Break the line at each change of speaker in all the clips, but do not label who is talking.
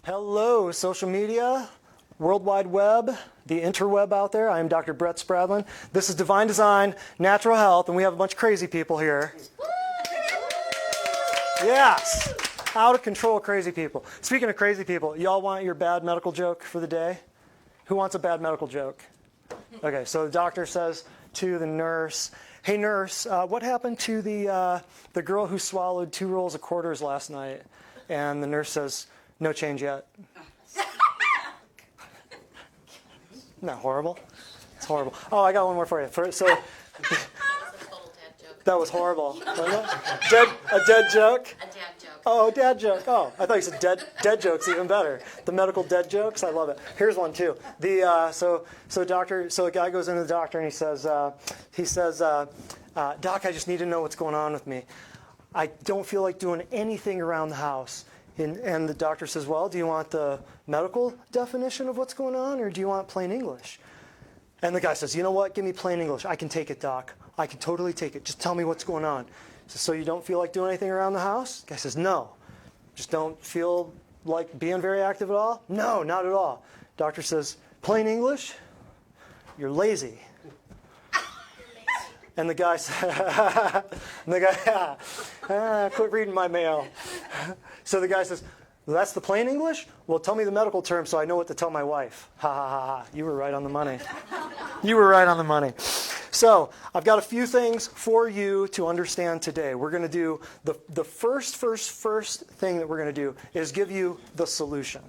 Hello, social media, World Wide Web, the interweb out there. I am Dr. Brett Spradlin. This is Divine Design, Natural Health, and we have a bunch of crazy people here. Yes, out of control crazy people. Speaking of crazy people, y'all want your bad medical joke for the day? Who wants a bad medical joke? Okay, so the doctor says to the nurse, "Hey nurse, what happened to the girl who swallowed 2 rolls of quarters last night?" And the nurse says, "No change yet." Isn't that horrible? It's horrible. Oh, I got one more for you. That was horrible. Wasn't it? A dead joke?
A dad joke.
Oh, dad joke. Oh, I thought you said dead jokes, even better. The medical dead jokes, I love it. Here's one too. So a guy goes into the doctor and he says, "Doc, I just need to know what's going on with me. I don't feel like doing anything around the house." And the doctor says, "Well, do you want the medical definition of what's going on, or do you want plain English?" And the guy says, "You know what? Give me plain English. I can take it, Doc. I can totally take it. Just tell me what's going on." He says, "So you don't feel like doing anything around the house?" The guy says, "No." "Just don't feel like being very active at all?" "No, not at all." Doctor says, "Plain English? You're lazy." And the guy said, "Quit reading my mail." So the guy says, "Well, that's the plain English? Well, tell me the medical term so I know what to tell my wife." Ha ha ha ha. You were right on the money. You were right on the money. So I've got a few things for you to understand today. We're going to do the first thing that we're going to do is give you the solution.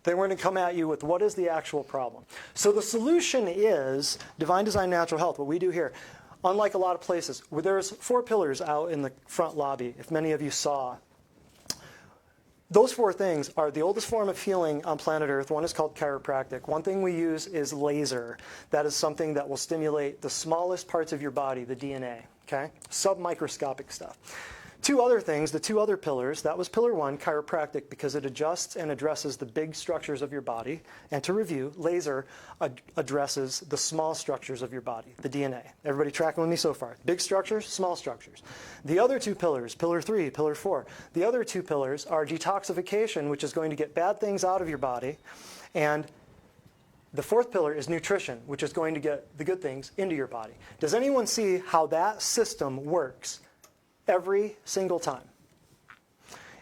Then we're going to come at you with what is the actual problem. So the solution is Divine Design Natural Health, what we do here. Unlike a lot of places, where there's 4 pillars out in the front lobby, if many of you saw. Those 4 things are the oldest form of healing on planet Earth. One is called chiropractic. One thing we use is laser. That is something that will stimulate the smallest parts of your body, the DNA, okay? Submicroscopic stuff. 2 other things, the 2 other pillars, that was pillar 1, chiropractic, because it adjusts and addresses the big structures of your body. And to review, laser addresses the small structures of your body, the DNA. Everybody tracking with me so far? Big structures, small structures. The other 2 pillars, pillar 3, pillar 4, the other 2 pillars are detoxification, which is going to get bad things out of your body, and the 4th pillar is nutrition, which is going to get the good things into your body. Does anyone see how that system works every single time?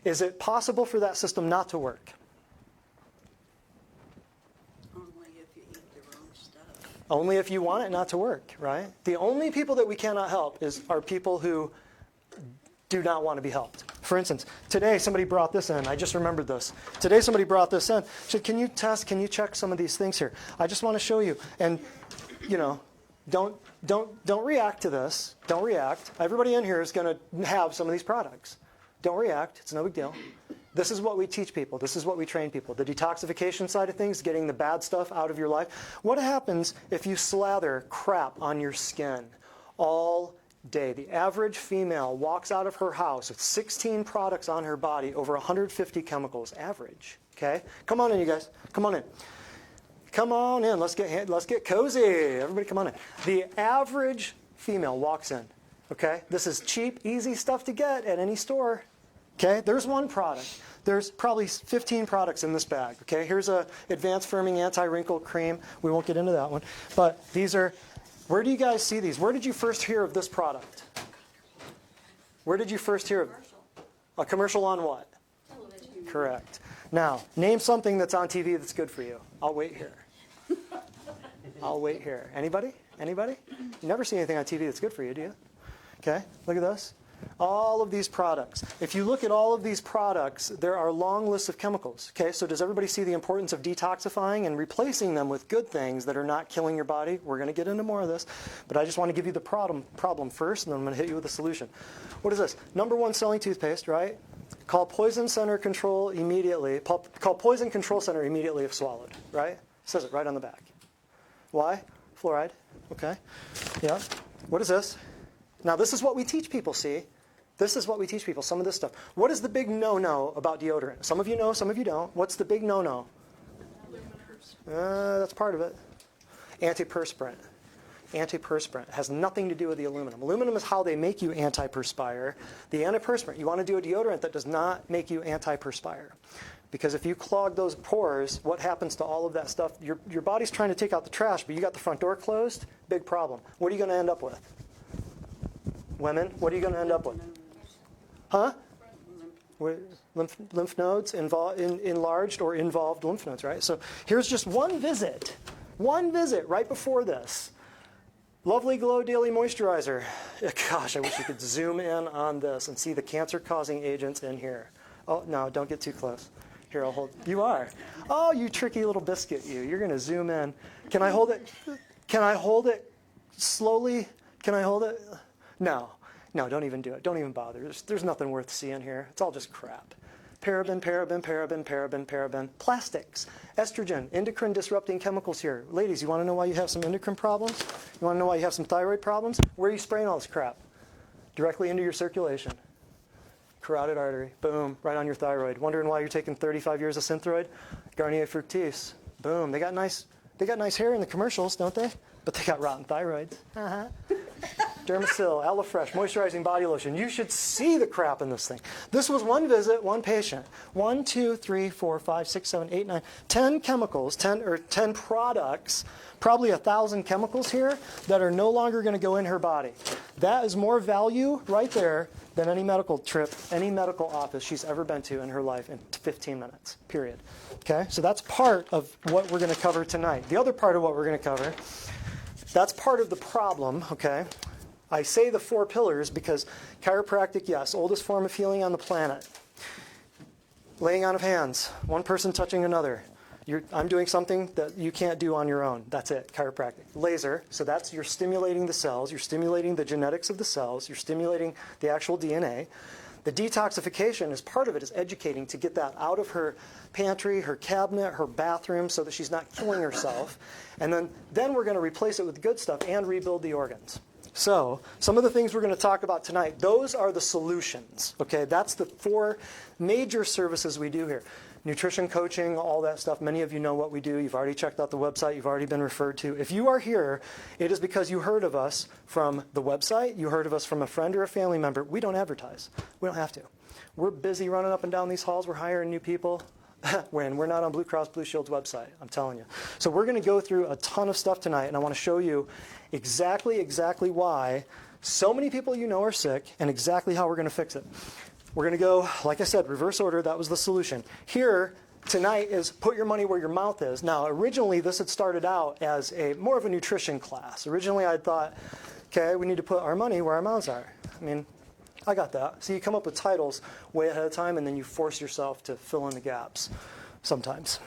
Is it possible for that system not to work?
Only if you eat the wrong stuff.
Only if you want it not to work, right? The only people that we cannot help are people who do not want to be helped. For instance, today somebody brought this in. I just remembered this. Today somebody brought this in. Said, "Can you check some of these things here? I just want to show you." And, you know, don't react to this. Don't react. Everybody in here is going to have some of these products. Don't react. It's no big deal. This is what we teach people. This is what we train people. The detoxification side of things, getting the bad stuff out of your life. What happens if you slather crap on your skin all day? The average female walks out of her house with 16 products on her body, over 150 chemicals, average. Okay? Come on in, you guys. Come on in. Come on in. Let's get cozy. Everybody come on in. The average female walks in. Okay? This is cheap, easy stuff to get at any store. Okay? There's one product. There's probably 15 products in this bag. Okay? Here's a advanced firming anti-wrinkle cream. We won't get into that one. But these are, where do you guys see these? Where did you first hear of this product? Where did you first hear of it? A commercial on what?
Television.
Correct. Now, name something that's on TV that's good for you. I'll wait here. I'll wait here. Anybody? Anybody? You never see anything on TV that's good for you, do you? Okay, look at this. All of these products. If you look at all of these products, there are long lists of chemicals. Okay, so does everybody see the importance of detoxifying and replacing them with good things that are not killing your body? We're going to get into more of this, but I just want to give you the problem first, and then I'm going to hit you with a solution. What is this? #1 selling toothpaste, right? Call Poison Center Control immediately. Call Poison Control Center immediately if swallowed, right? It says it right on the back. Why? Fluoride. Okay. Yeah. What is this? Now, this is what we teach people, see? This is what we teach people, some of this stuff. What is the big no-no about deodorant? Some of you know, some of you don't. What's the big no-no? That's part of it. Antiperspirant. antiperspirant. It has nothing to do with the aluminum. Aluminum is how they make you antiperspire. The antiperspirant, you want to do a deodorant that does not make you antiperspire. Because if you clog those pores, what happens to all of that stuff? Your body's trying to take out the trash, but you got the front door closed, big problem. What are you going to end up with? Women, what are you going to end up with? Huh? Lymph nodes, enlarged or involved lymph nodes, right? So here's just one visit right before this. Lovely Glow Daily Moisturizer. Gosh, I wish you could zoom in on this and see the cancer-causing agents in here. Oh, no, don't get too close. Here, I'll hold. You are. Oh, you tricky little biscuit, you. You're going to zoom in. Can I hold it? Can I hold it slowly? Can I hold it? No. No, don't even do it. Don't even bother. There's nothing worth seeing here. It's all just crap. Paraben, paraben, paraben, paraben, paraben. Plastics, estrogen, endocrine disrupting chemicals here. Ladies, you want to know why you have some endocrine problems? You want to know why you have some thyroid problems? Where are you spraying all this crap? Directly into your circulation. Carotid artery. Boom. Right on your thyroid. Wondering why you're taking 35 years of Synthroid? Garnier Fructis. Boom. They got nice hair in the commercials, don't they? But they got rotten thyroids. Dermasil, Alofresh, moisturizing body lotion. You should see the crap in this thing. This was one visit, one patient. 1, 2, 3, 4, 5, 6, 7, 8, 9, 10 chemicals, 10 products, probably 1,000 chemicals here that are no longer going to go in her body. That is more value right there than any medical trip, any medical office she's ever been to in her life in 15 minutes, period. Okay, so that's part of what we're going to cover tonight. The other part of what we're going to cover, that's part of the problem, okay? I say the 4 pillars because chiropractic, yes, oldest form of healing on the planet. Laying on of hands, one person touching another. I'm doing something that you can't do on your own. That's it, chiropractic. Laser, so that's you're stimulating the cells, you're stimulating the genetics of the cells, you're stimulating the actual DNA. The detoxification is part of it, is educating to get that out of her pantry, her cabinet, her bathroom, so that she's not killing herself. And then we're going to replace it with good stuff and rebuild the organs. So some of the things we're going to talk about tonight, those are the solutions. Okay, that's the 4 major services we do here. Nutrition coaching, all that stuff. Many of you know what we do. You've already checked out the website. You've already been referred to. If you are here, it is because you heard of us from the website. You heard of us from a friend or a family member. We don't advertise. We don't have to. We're busy running up and down these halls. We're hiring new people. When we're not on Blue Cross Blue Shield's website, I'm telling you. So we're going to go through a ton of stuff tonight, and I want to show you exactly why so many people you know are sick and exactly how we're going to fix it. We're going to go, like I said, reverse order. That was the solution. Here tonight is put your money where your mouth is. Now, originally this had started out as more of a nutrition class. Originally I thought, okay, we need to put our money where our mouths are. I mean, I got that. So you come up with titles way ahead of time, and then you force yourself to fill in the gaps sometimes.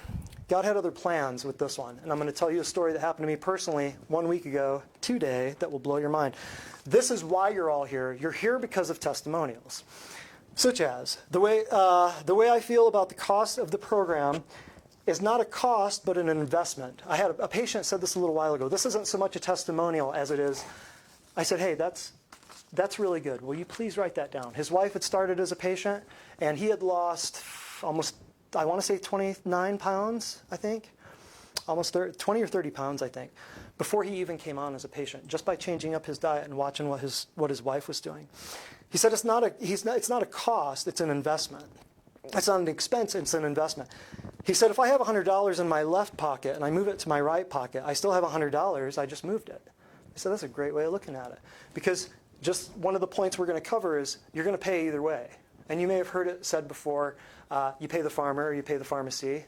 God had other plans with this one, and I'm going to tell you a story that happened to me personally 1 week ago today that will blow your mind. This is why you're all here. You're here because of testimonials, such as the way I feel about the cost of the program is not a cost but an investment. I had a patient said this a little while ago. This isn't so much a testimonial as it is. I said, hey, that's really good. Will you please write that down? His wife had started as a patient, and he had lost almost, I want to say 29 pounds, I think. Almost 20 or 30 pounds, I think, before he even came on as a patient, just by changing up his diet and watching what his wife was doing. He said it's not a cost, it's an investment. It's not an expense, it's an investment. He said, if I have $100 in my left pocket and I move it to my right pocket, I still have $100, I just moved it. I said, that's a great way of looking at it. Because just one of the points we're going to cover is you're going to pay either way. And you may have heard it said before, you pay the farmer or you pay the pharmacy.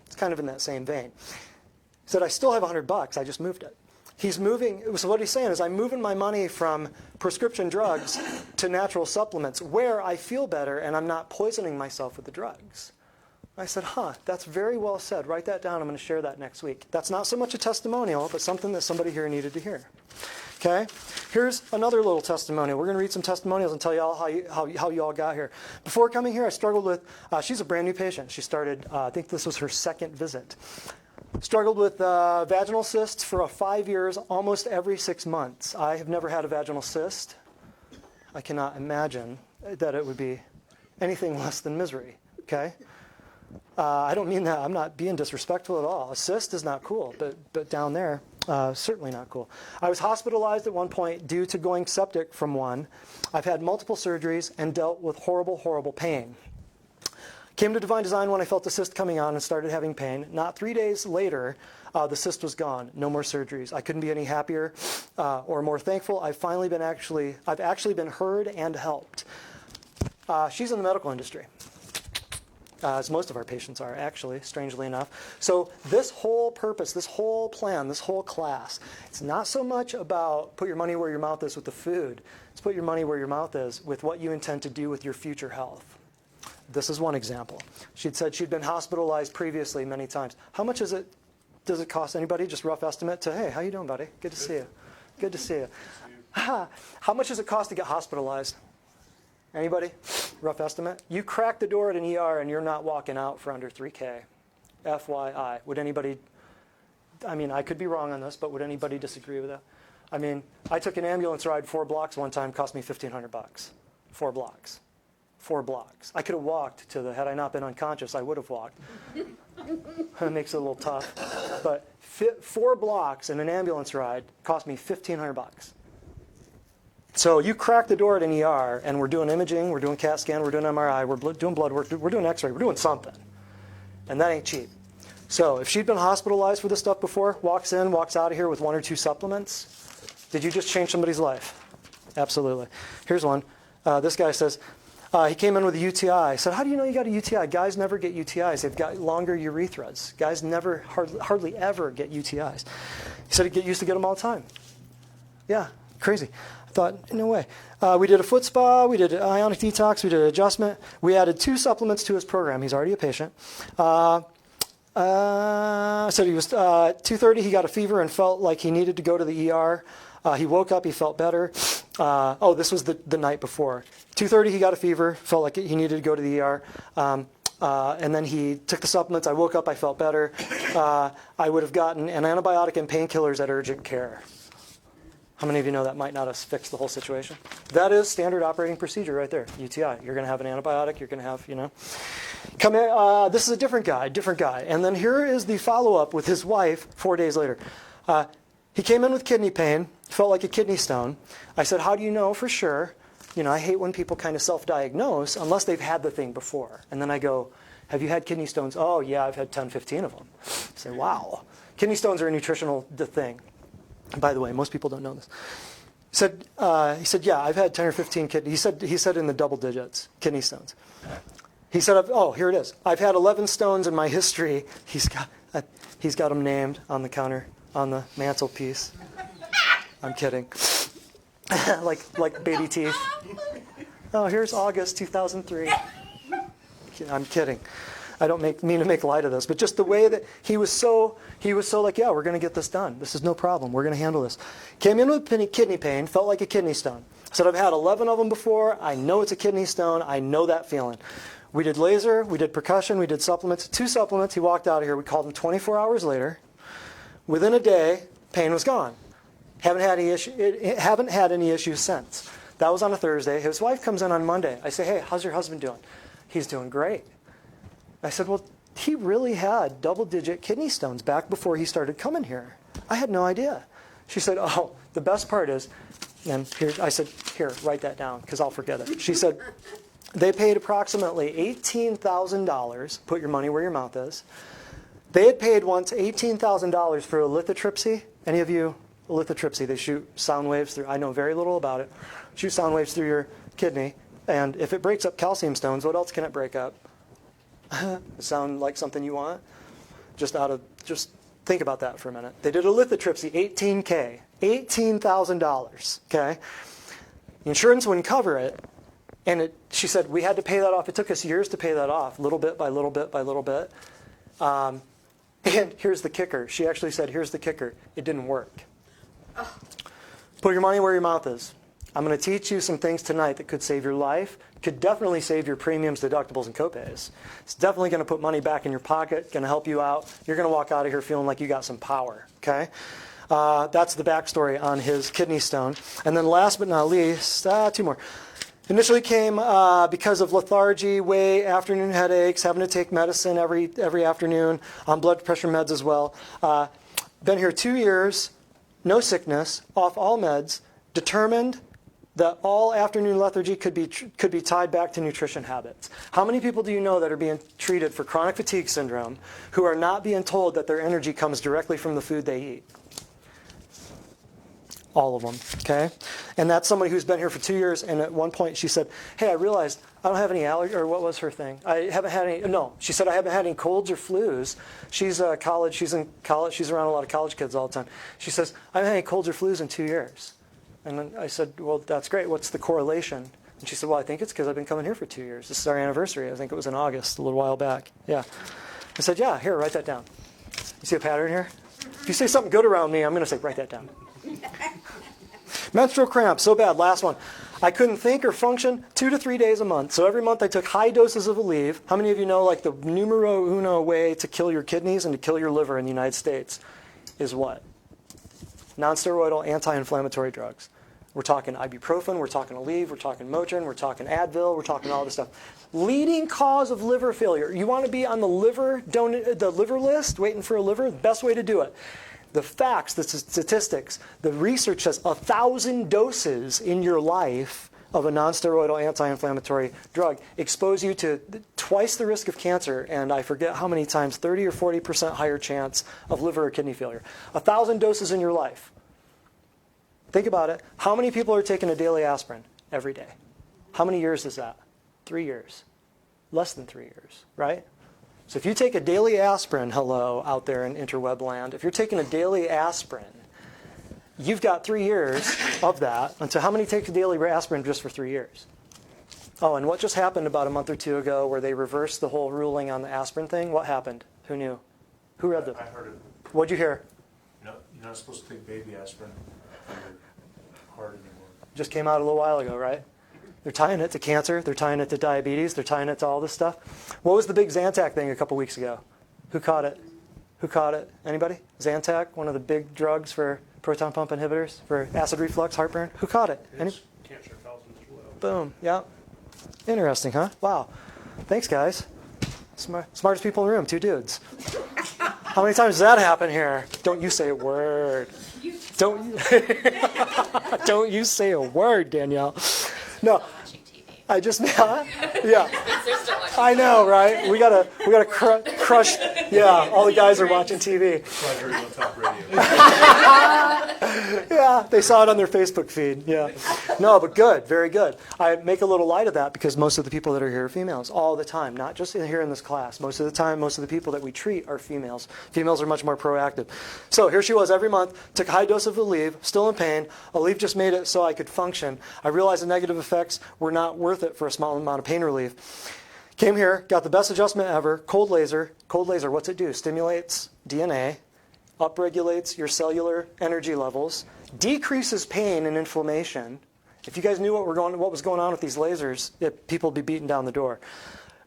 It's kind of in that same vein. He said, I still have $100, I just moved it. He's moving, so what he's saying is I'm moving my money from prescription drugs to natural supplements where I feel better and I'm not poisoning myself with the drugs. I said, that's very well said. Write that down. I'm going to share that next week. That's not so much a testimonial, but something that somebody here needed to hear. Okay? Here's another little testimonial. We're going to read some testimonials and tell you all how you all got here. Before coming here, I struggled with, she's a brand new patient. She started, I think this was her second visit. Struggled with vaginal cysts for 5 years, almost every 6 months. I have never had a vaginal cyst. I cannot imagine that it would be anything less than misery. Okay? I don't mean that. I'm not being disrespectful at all. A cyst is not cool, but down there, Certainly not cool. I was hospitalized at one point due to going septic from one. I've had multiple surgeries and dealt with horrible, horrible pain. Came to Divine Design when I felt the cyst coming on and started having pain. Not 3 days later, the cyst was gone. No more surgeries. I couldn't be any happier or more thankful. I've actually been heard and helped. She's in the medical industry, as most of our patients are, actually, strangely enough. So this whole purpose, this whole plan, this whole class, it's not so much about put your money where your mouth is with the food. It's put your money where your mouth is with what you intend to do with your future health. This is one example. She'd said she'd been hospitalized previously many times. How much does it cost anybody? Just rough estimate to, hey, how you doing, buddy? Good to see you. Good to see you. How much does it cost to get hospitalized? Anybody? Rough estimate? You crack the door at an ER and you're not walking out for under $3K. FYI. Would anybody, I mean, I could be wrong on this, but would anybody disagree with that? I mean, I took an ambulance ride 4 blocks one time, cost me $1,500. 4 blocks. 4 blocks. I could have walked to had I not been unconscious, I would have walked. It makes it a little tough. But 4 blocks in an ambulance ride cost me $1,500. So you crack the door at an ER, and we're doing imaging, we're doing CAT scan, we're doing MRI, we're doing blood work, we're doing X-ray, we're doing something. And that ain't cheap. So if she'd been hospitalized for this stuff before, walks in, walks out of here with 1 or 2 supplements, did you just change somebody's life? Absolutely. Here's one. This guy says, he came in with a UTI. I said, how do you know you got a UTI? Guys never get UTIs. They've got longer urethras. Guys never, hardly ever get UTIs. He said he used to get them all the time. Yeah, crazy. I thought, no way. We did a foot spa. We did an ionic detox. We did an adjustment. We added 2 supplements to his program. He's already a patient. So he was 2:30. He got a fever and felt like he needed to go to the ER. He woke up. He felt better. This was the night before. 2:30, he got a fever, felt like he needed to go to the ER. And then he took the supplements. I woke up, I felt better. I would have gotten an antibiotic and painkillers at urgent care. How many of you know that might not have fixed the whole situation? That is standard operating procedure right there, UTI. You're going to have an antibiotic, you're going to have, Come in, this is a different guy. And then here is the follow-up with his wife 4 days later. He came in with kidney pain, felt like a kidney stone. I said, how do you know for sure? I hate when people kind of self-diagnose unless they've had the thing before. And then I go, have you had kidney stones? Oh, yeah, I've had 10, 15 of them. I say, wow. Kidney stones are a nutritional thing. And by the way, most people don't know this. He said, yeah, I've had 10 or 15 kidney. He said in the double digits, kidney stones. He said, here it is. I've had 11 stones in my history. He's got them named on the counter, on the mantelpiece. I'm kidding. like baby teeth. Oh, here's August 2003. I'm kidding. I don't mean to make light of this, but just the way that he was so like, yeah, we're going to get this done. This is no problem. We're going to handle this. Came in with kidney pain, felt like a kidney stone. Said, I've had 11 of them before. I know it's a kidney stone. I know that feeling. We did laser. We did percussion. We did supplements. 2 supplements. He walked out of here. We called him 24 hours later. Within a day, pain was gone. Haven't had any issues since. That was on a Thursday. His wife comes in on Monday. I say, hey, how's your husband doing? He's doing great. I said, well, he really had double-digit kidney stones back before he started coming here. I had no idea. She said, oh, the best part is, and here, I said, here, write that down because I'll forget it. She said, they paid approximately $18,000, put your money where your mouth is. They had paid once $18,000 for a lithotripsy. Any of you, a lithotripsy, they shoot sound waves through, I know very little about it, shoot sound waves through your kidney, and if it breaks up calcium stones, what else can it break up? Sound like something you want? Just think about that for a minute. They did a lithotripsy, $18K, $18,000, okay? The insurance wouldn't cover it, and she said, we had to pay that off. It took us years to pay that off, little bit by little bit by little bit. And here's the kicker. She actually said, here's the kicker. It didn't work. Put your money where your mouth is. I'm going to teach you some things tonight that could save your life, could definitely save your premiums, deductibles, and copays. It's definitely going to put money back in your pocket, going to help you out. You're going to walk out of here feeling like you got some power, okay? That's the backstory on his kidney stone. And then last but not least, 2 more. Initially came because of lethargy, afternoon headaches, having to take medicine every afternoon, on blood pressure meds as well. been here 2 years, no sickness, off all meds, determined that all afternoon lethargy could be tied back to nutrition habits. How many people do you know that are being treated for chronic fatigue syndrome who are not being told that their energy comes directly from the food they eat? All of them, okay? And that's somebody who's been here for 2 years, and at one point she said, hey, I realized I don't have any allergy, or what was her thing? I haven't had any, no, she said I haven't had any colds or flus. She's in college, she's around a lot of college kids all the time. She says, I haven't had any colds or flus in 2 years. And then I said, well, that's great, what's the correlation? And she said, well, I think it's because I've been coming here for 2 years. This is our anniversary, I think it was in August, a little while back, yeah. I said, yeah, here, write that down. You see a pattern here? If you say something good around me, I'm going to say, write that down. Menstrual cramps, so bad. Last one. I couldn't think or function 2 to 3 days a month. So every month I took high doses of Aleve. How many of you know like the numero uno way to kill your kidneys and to kill your liver in the United States is what? Non-steroidal anti-inflammatory drugs. We're talking ibuprofen, we're talking Aleve, we're talking Motrin, we're talking Advil, we're talking all this stuff. Leading cause of liver failure. You want to be on the liver list, waiting for a liver? The best way to do it. The facts, the statistics, the research says 1,000 doses in your life of a non-steroidal anti-inflammatory drug expose you to twice the risk of cancer, and I forget how many times, 30 or 40% higher chance of liver or kidney failure. 1,000 doses in your life. Think about it. How many people are taking a daily aspirin every day? How many years is that? 3 years. Less than 3 years, right? So if you take a daily aspirin, hello, out there in interweb land, if you're taking a daily aspirin, you've got 3 years of that. Until how many take a daily aspirin just for 3 years? Oh, and what just happened about a month or two ago where they reversed the whole ruling on the aspirin thing? What happened? Who knew? Who read this?
I heard it.
What'd you hear?
No, you're not supposed to take baby aspirin for your heart anymore.
Just came out a little while ago, right? They're tying it to cancer. They're tying it to diabetes. They're tying it to all this stuff. What was the big Zantac thing a couple weeks ago? Who caught it? Who caught it? Anybody? Zantac, one of the big drugs for proton pump inhibitors for acid reflux, heartburn. Who caught it?
It's cancer causing as well.
Boom. Yeah. Interesting, huh? Wow. Thanks, guys. Smartest people in the room, 2 dudes. How many times does that happen here? Don't you say a word. Don't you say a word, Danielle. No, I just yeah. I know, right? We gotta crush. Yeah, all the guys are watching TV.
That's why I heard it on top radio.
Yeah, they saw it on their Facebook feed. Yeah, no, but good, very good. I make a little light of that because most of the people that are here are females all the time, not just here in this class. Most of the time, most of the people that we treat are females. Females are much more proactive. So here she was every month, took a high dose of Aleve, still in pain. Aleve just made it so I could function. I realized the negative effects were not worth it for a small amount of pain relief. Came here, got the best adjustment ever, cold laser. Cold laser, what's it do? Stimulates DNA, upregulates your cellular energy levels, decreases pain and inflammation. If you guys knew what was going on with these lasers, people would be beating down the door.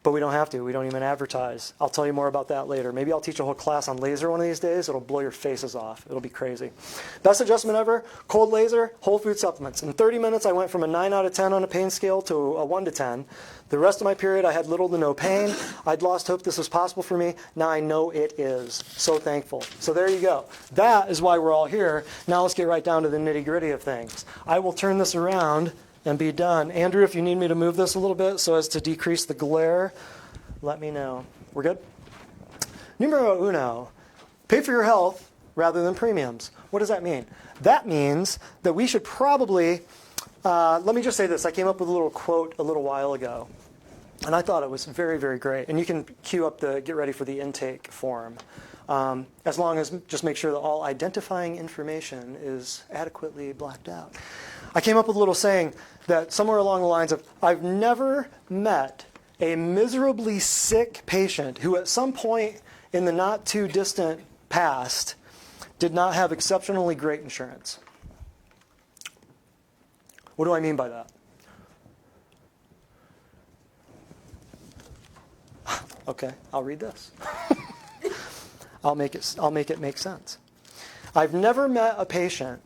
But we don't have to. We don't even advertise. I'll tell you more about that later. Maybe I'll teach a whole class on laser one of these days. It'll blow your faces off. It'll be crazy. Best adjustment ever, cold laser, whole food supplements. In 30 minutes, I went from a 9 out of 10 on a pain scale to a 1 to 10. The rest of my period, I had little to no pain. I'd lost hope this was possible for me. Now I know it is. So thankful. So there you go. That is why we're all here. Now let's get right down to the nitty-gritty of things. I will turn this around and be done. Andrew, if you need me to move this a little bit so as to decrease the glare, let me know. We're good? Numero uno, pay for your health rather than premiums. What does that mean? That means that we should probably, let me just say this. I came up with a little quote a little while ago, and I thought it was very, very great. And you can cue up the get ready for the intake form. As long as just make sure that all identifying information is adequately blacked out. I came up with a little saying that somewhere along the lines of, I've never met a miserably sick patient who at some point in the not too distant past did not have exceptionally great insurance. What do I mean by that? Okay, I'll read this. I'll make it make sense. I've never met a patient,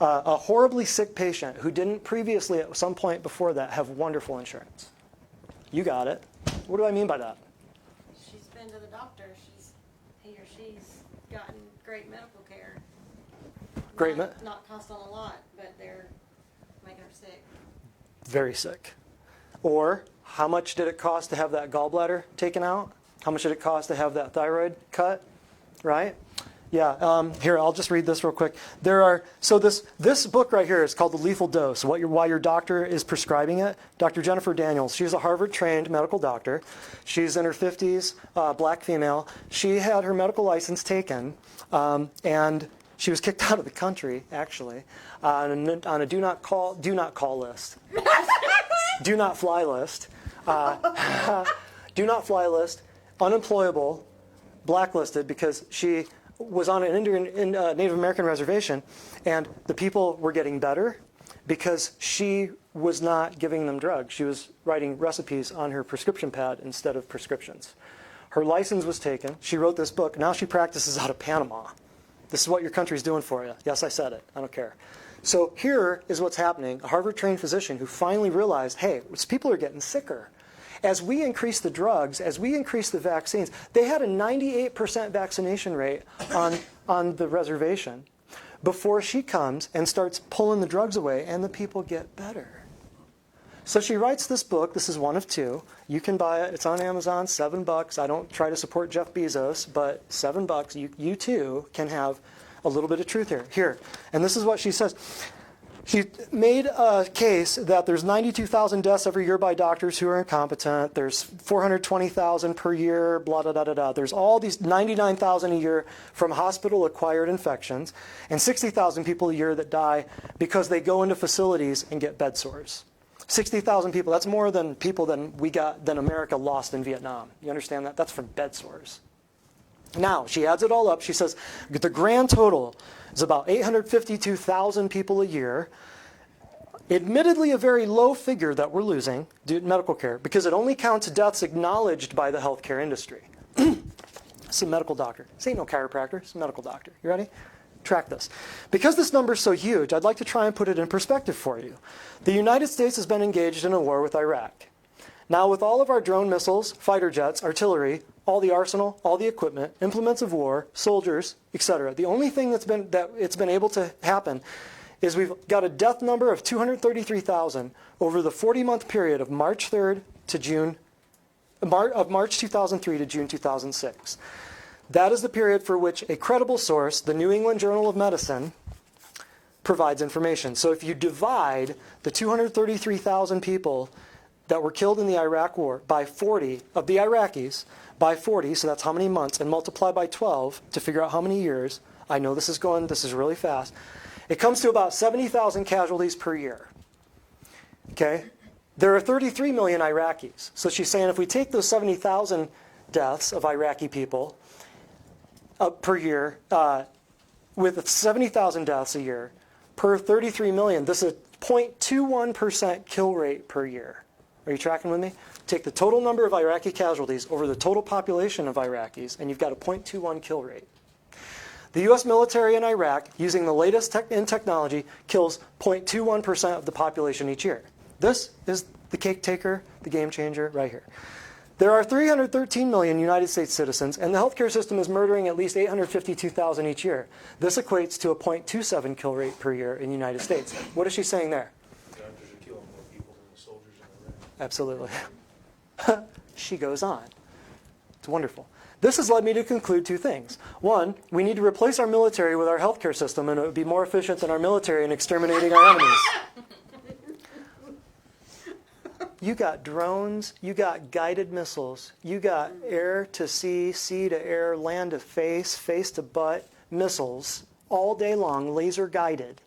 a horribly sick patient, who didn't previously, at some point before that, have wonderful insurance. You got it. What do I mean by that?
She's been to the doctor. He or she's gotten great medical care.
Great
Not costing a lot, but they're making her sick.
Very sick. Or how much did it cost to have that gallbladder taken out? How much did it cost to have that thyroid cut? Right? Yeah. Here, I'll just read this real quick. This book right here is called The Lethal Dose. Why your doctor is prescribing it. Dr. Jennifer Daniels. She's a Harvard-trained medical doctor. She's in her 50s, black female. She had her medical license taken, and she was kicked out of the country, actually, on a do not call list, do not fly list, do not fly list, unemployable, blacklisted because she was on an Indian Native American reservation, and the people were getting better because she was not giving them drugs. She was writing recipes on her prescription pad instead of prescriptions. Her license was taken. She wrote this book. Now she practices out of Panama. This is what your country's doing for you. Yes, I said it. I don't care. So here is what's happening. A Harvard-trained physician who finally realized, hey, people are getting sicker. As we increase the drugs, as we increase the vaccines, they had a 98% vaccination rate on the reservation before she comes and starts pulling the drugs away, and the people get better. So she writes this book. This is one of two. You can buy it. It's on Amazon, $7. I don't try to support Jeff Bezos, but $7. You too can have a little bit of truth here. Here, and this is what she says. She made a case that there's 92,000 deaths every year by doctors who are incompetent. There's 420,000 per year, blah, blah, blah, blah, blah. There's all these 99,000 a year from hospital-acquired infections, and 60,000 people a year that die because they go into facilities and get bed sores. 60,000 people, that's more than people than America lost in Vietnam. You understand that? That's from bed sores. Now, she adds it all up. She says the grand total is about 852,000 people a year. Admittedly, a very low figure that we're losing due to medical care because it only counts deaths acknowledged by the healthcare industry. It's a medical doctor. This ain't no chiropractor. It's a medical doctor. You ready? Track this. Because this number is so huge, I'd like to try and put it in perspective for you. The United States has been engaged in a war with Iraq. Now, with all of our drone missiles, fighter jets, artillery, all the arsenal, all the equipment, implements of war, soldiers, etc., the only thing that it's been able to happen is we've got a death number of 233,000 over the 40-month period of March 3rd to June, of March 2003 to June 2006. That is the period for which a credible source, the New England Journal of Medicine, provides information. So if you divide the 233,000 people that were killed in the Iraq War by 40 of the Iraqis, by 40, so that's how many months, and multiply by 12 to figure out how many years. I know this is really fast. It comes to about 70,000 casualties per year. Okay? There are 33 million Iraqis. So she's saying if we take those 70,000 deaths of Iraqi people per year, with 70,000 deaths a year, per 33 million, this is a 0.21% kill rate per year. Are you tracking with me? Take the total number of Iraqi casualties over the total population of Iraqis, and you've got a 0.21 kill rate. The U.S. military in Iraq, using the latest in technology, kills 0.21% of the population each year. This is the cake taker, the game changer, right here. There are 313 million United States citizens, and the healthcare system is murdering at least 852,000 each year. This equates to a 0.27 kill rate per year in the United States. What is she saying there?
Doctors are killing more people than the soldiers in Iraq.
Absolutely. She goes on. It's wonderful. This has led me to conclude two things. One, we need to replace our military with our healthcare system, and it would be more efficient than our military in exterminating our enemies. You got drones, you got guided missiles, you got air to sea, sea to air, land to face, face to butt missiles all day long, laser guided.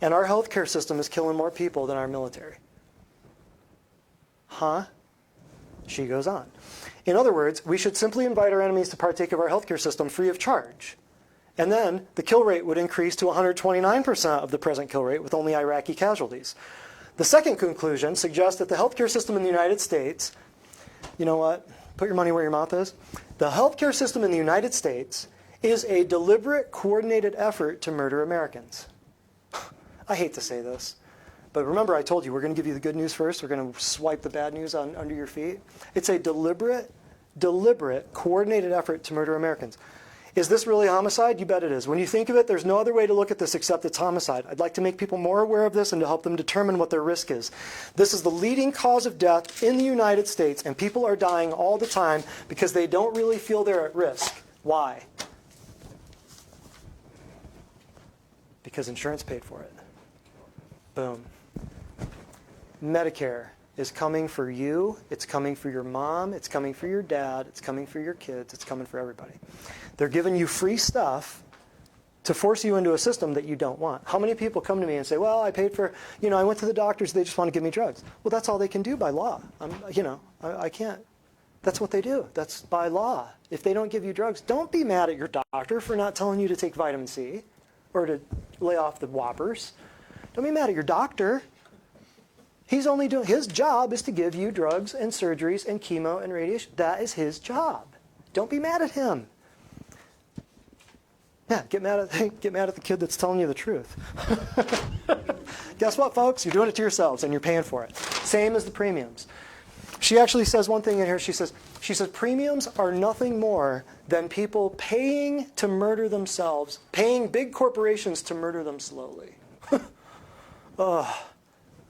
And our healthcare system is killing more people than our military. Huh? She goes on. In other words, we should simply invite our enemies to partake of our healthcare system free of charge. And then the kill rate would increase to 129% of the present kill rate with only Iraqi casualties. The second conclusion suggests that the healthcare system in the United States, you know what? Put your money where your mouth is. The healthcare system in the United States is a deliberate, coordinated effort to murder Americans. I hate to say this, but remember I told you we're going to give you the good news first. We're going to swipe the bad news under your feet. It's a deliberate, coordinated effort to murder Americans. Is this really homicide? You bet it is. When you think of it, there's no other way to look at this except it's homicide. I'd like to make people more aware of this and to help them determine what their risk is. This is the leading cause of death in the United States, and people are dying all the time because they don't really feel they're at risk. Why? Because insurance paid for it. Boom. Medicare is coming for you. It's coming for your mom. It's coming for your dad. It's coming for your kids. It's coming for everybody. They're giving you free stuff to force you into a system that you don't want. How many people come to me and say, well, I paid for, I went to the doctors, they just want to give me drugs. Well, that's all they can do by law. I can't. That's what they do. That's by law. If they don't give you drugs, don't be mad at your doctor for not telling you to take vitamin C or to lay off the whoppers. Don't be mad at your doctor. He's only doing, his job is to give you drugs and surgeries and chemo and radiation. That is his job. Don't be mad at him. Yeah, get mad at the kid that's telling you the truth. Guess what, folks? You're doing it to yourselves, and you're paying for it. Same as the premiums. She actually says one thing in here. She says premiums are nothing more than people paying to murder themselves, paying big corporations to murder them slowly. Oh,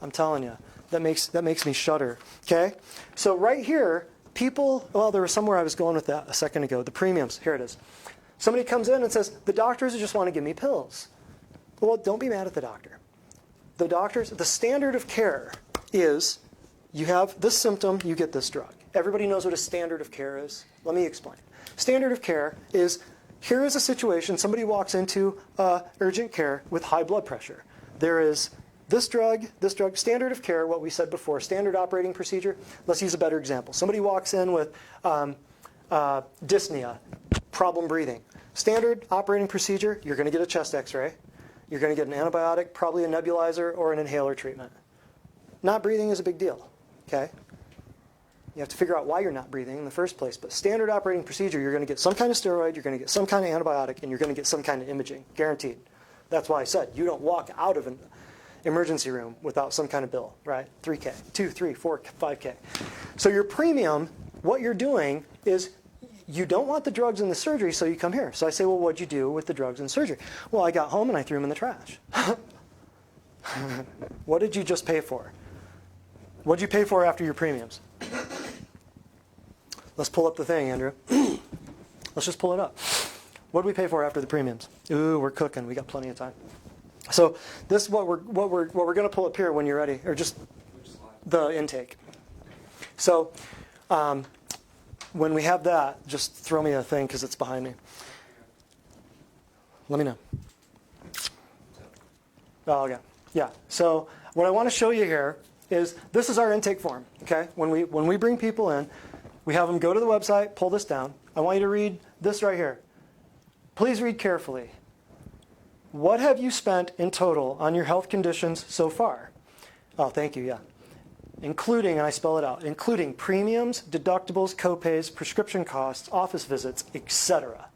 I'm telling you, that makes me shudder. Okay, so right here, people. Well, there was somewhere I was going with that a second ago. The premiums. Here it is. Somebody comes in and says, the doctors just want to give me pills. Well, don't be mad at the doctor. The standard of care is you have this symptom, you get this drug. Everybody knows what a standard of care is. Let me explain. Standard of care is, here is a situation, somebody walks into urgent care with high blood pressure. There is this drug, standard of care, what we said before, standard operating procedure. Let's use a better example. Somebody walks in with dyspnea, problem breathing. Standard operating procedure, you're going to get a chest x-ray. You're going to get an antibiotic, probably a nebulizer or an inhaler treatment. Not breathing is a big deal, okay? You have to figure out why you're not breathing in the first place. But standard operating procedure, you're going to get some kind of steroid, you're going to get some kind of antibiotic, and you're going to get some kind of imaging, guaranteed. That's why I said you don't walk out of an emergency room without some kind of bill, right? 3K, 2, 3, 4, 5K. So your premium, what you're doing is you don't want the drugs and the surgery, so you come here. So I say, well, what'd you do with the drugs and surgery? Well, I got home and I threw them in the trash. What did you just pay for? What'd you pay for after your premiums? Let's pull up the thing, Andrew. Let's just pull it up. What did we pay for after the premiums? Ooh, we're cooking. We got plenty of time. So this is what we're going to pull up here when you're ready, or just the intake. So when we have that, just throw me a thing because it's behind me. Let me know. Oh, okay. Yeah. So what I want to show you here is this is our intake form. Okay. When we bring people in, we have them go to the website, pull this down. I want you to read this right here. Please read carefully. What have you spent in total on your health conditions so far? Oh, thank you. Yeah. Including, and I spell it out, including premiums, deductibles, copays, prescription costs, office visits, etc.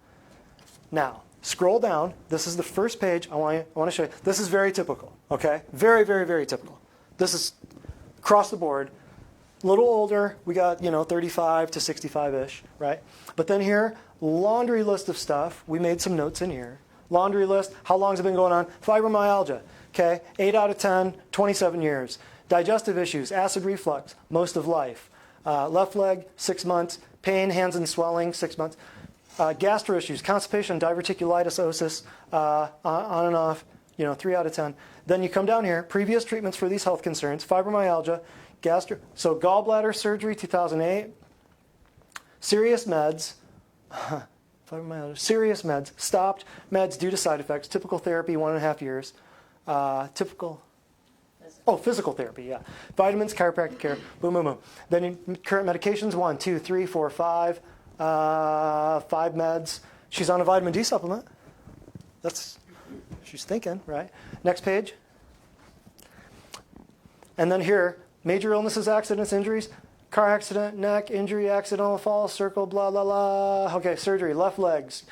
Now, scroll down. This is the first page. I want to show you. This is very typical, okay? Very, very, very typical. This is across the board. A little older, we got, 35 to 65-ish, right? But then here, laundry list of stuff. We made some notes in here. Laundry list. How long has it been going on? Fibromyalgia, okay? 8 out of 10, 27 years. Digestive issues, acid reflux, most of life. Left leg, 6 months. Pain, hands and swelling, 6 months. Gastro issues, constipation, diverticulitis, osis, on and off, 3 out of 10. Then you come down here, previous treatments for these health concerns, fibromyalgia, so gallbladder surgery, 2008. Serious meds, fibromyalgia, serious meds, stopped meds due to side effects, typical therapy, 1.5 years. Physical therapy, yeah. Vitamins, chiropractic care, boom, boom, boom. Then current medications, 1, 2, 3, 4, 5. 5 meds. She's on a vitamin D supplement. She's thinking, right? Next page. And then here, major illnesses, accidents, injuries, car accident, neck, injury, accidental fall, circle, blah, blah, blah. Okay, surgery, left legs.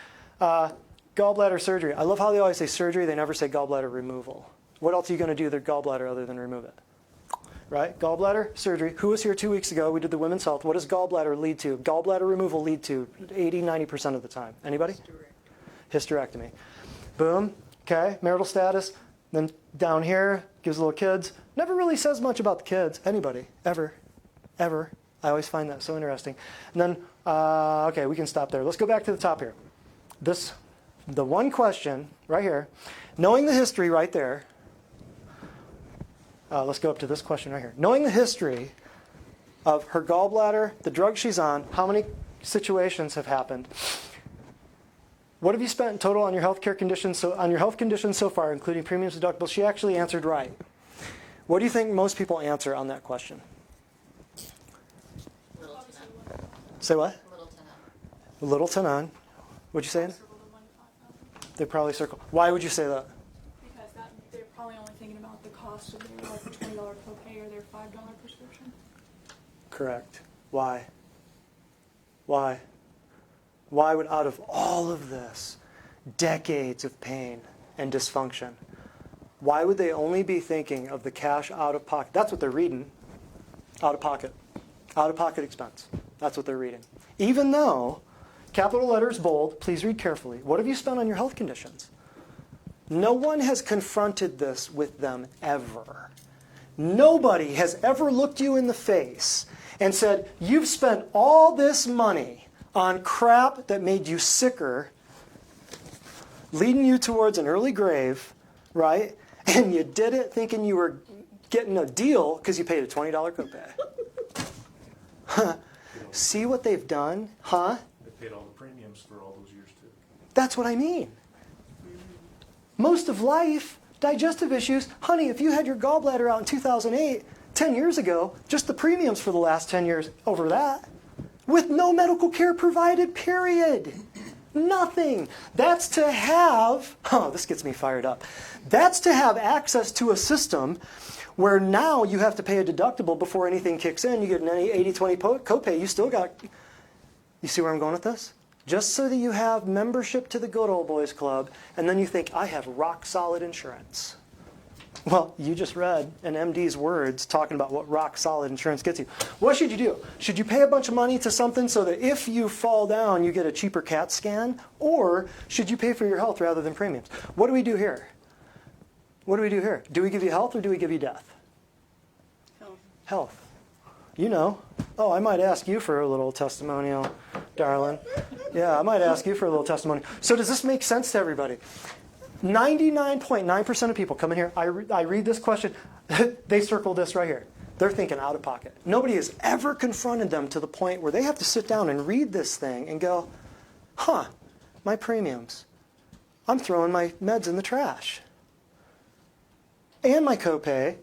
Gallbladder surgery. I love how they always say surgery. They never say gallbladder removal. What else are you going to do with their gallbladder other than remove it? Right? Gallbladder surgery. Who was here 2 weeks ago? We did the women's health. What does gallbladder lead to? Gallbladder removal lead to 80, 90% of the time. Anybody? hysterectomy. Boom. Okay, marital status. Then down here, gives little kids. Never really says much about the kids. Anybody, ever. I always find that so interesting. And then, okay, we can stop there. Let's go back to the top here. The one question right here, knowing the history right there. Let's go up to this question right here. Knowing the history of her gallbladder, the drug she's on, how many situations have happened? What have you spent in total on your health conditions so far, including premiums, deductibles? She actually answered right. What do you think most people answer on that question?
Little to none.
Say what?
Little to none.
Little to none. What'd you say? They probably circle. Why would you say that?
Because they're probably only thinking about the cost of their like $20 copay or their $5 prescription.
Correct. Why? Why? Why would, out of all of this, decades of pain and dysfunction, why would they only be thinking of the cash out of pocket? That's what they're reading. Out of pocket. Out of pocket expense. That's what they're reading. Even though, capital letters bold, please read carefully. What have you spent on your health conditions? No one has confronted this with them ever. Nobody has ever looked you in the face and said, you've spent all this money on crap that made you sicker, leading you towards an early grave, right? And you did it thinking you were getting a deal because you paid a $20 copay. See what they've done? Huh?
They paid all the premiums for all those years too.
That's what I mean. Most of life, digestive issues. Honey, if you had your gallbladder out in 2008, 10 years ago, just the premiums for the last 10 years over that, with no medical care provided, period. Nothing. That's to have, this gets me fired up. That's to have access to a system where now you have to pay a deductible before anything kicks in. You get an 80-20 copay. You still got, you see where I'm going with this? Just so that you have membership to the Good Old Boys Club, and then you think, I have rock solid insurance. Well, you just read an MD's words talking about what rock solid insurance gets you. What should you do? Should you pay a bunch of money to something so that if you fall down, you get a cheaper CAT scan? Or should you pay for your health rather than premiums? What do we do here? What do we do here? Do we give you health or do we give you death?
Health.
Health. You know. Oh, I might ask you for a little testimonial, darling. Yeah, I might ask you for a little testimony. So does this make sense to everybody? 99.9% of people come in here, I read this question, they circle this right here. They're thinking out of pocket. Nobody has ever confronted them to the point where they have to sit down and read this thing and go, my premiums. I'm throwing my meds in the trash. And my copay,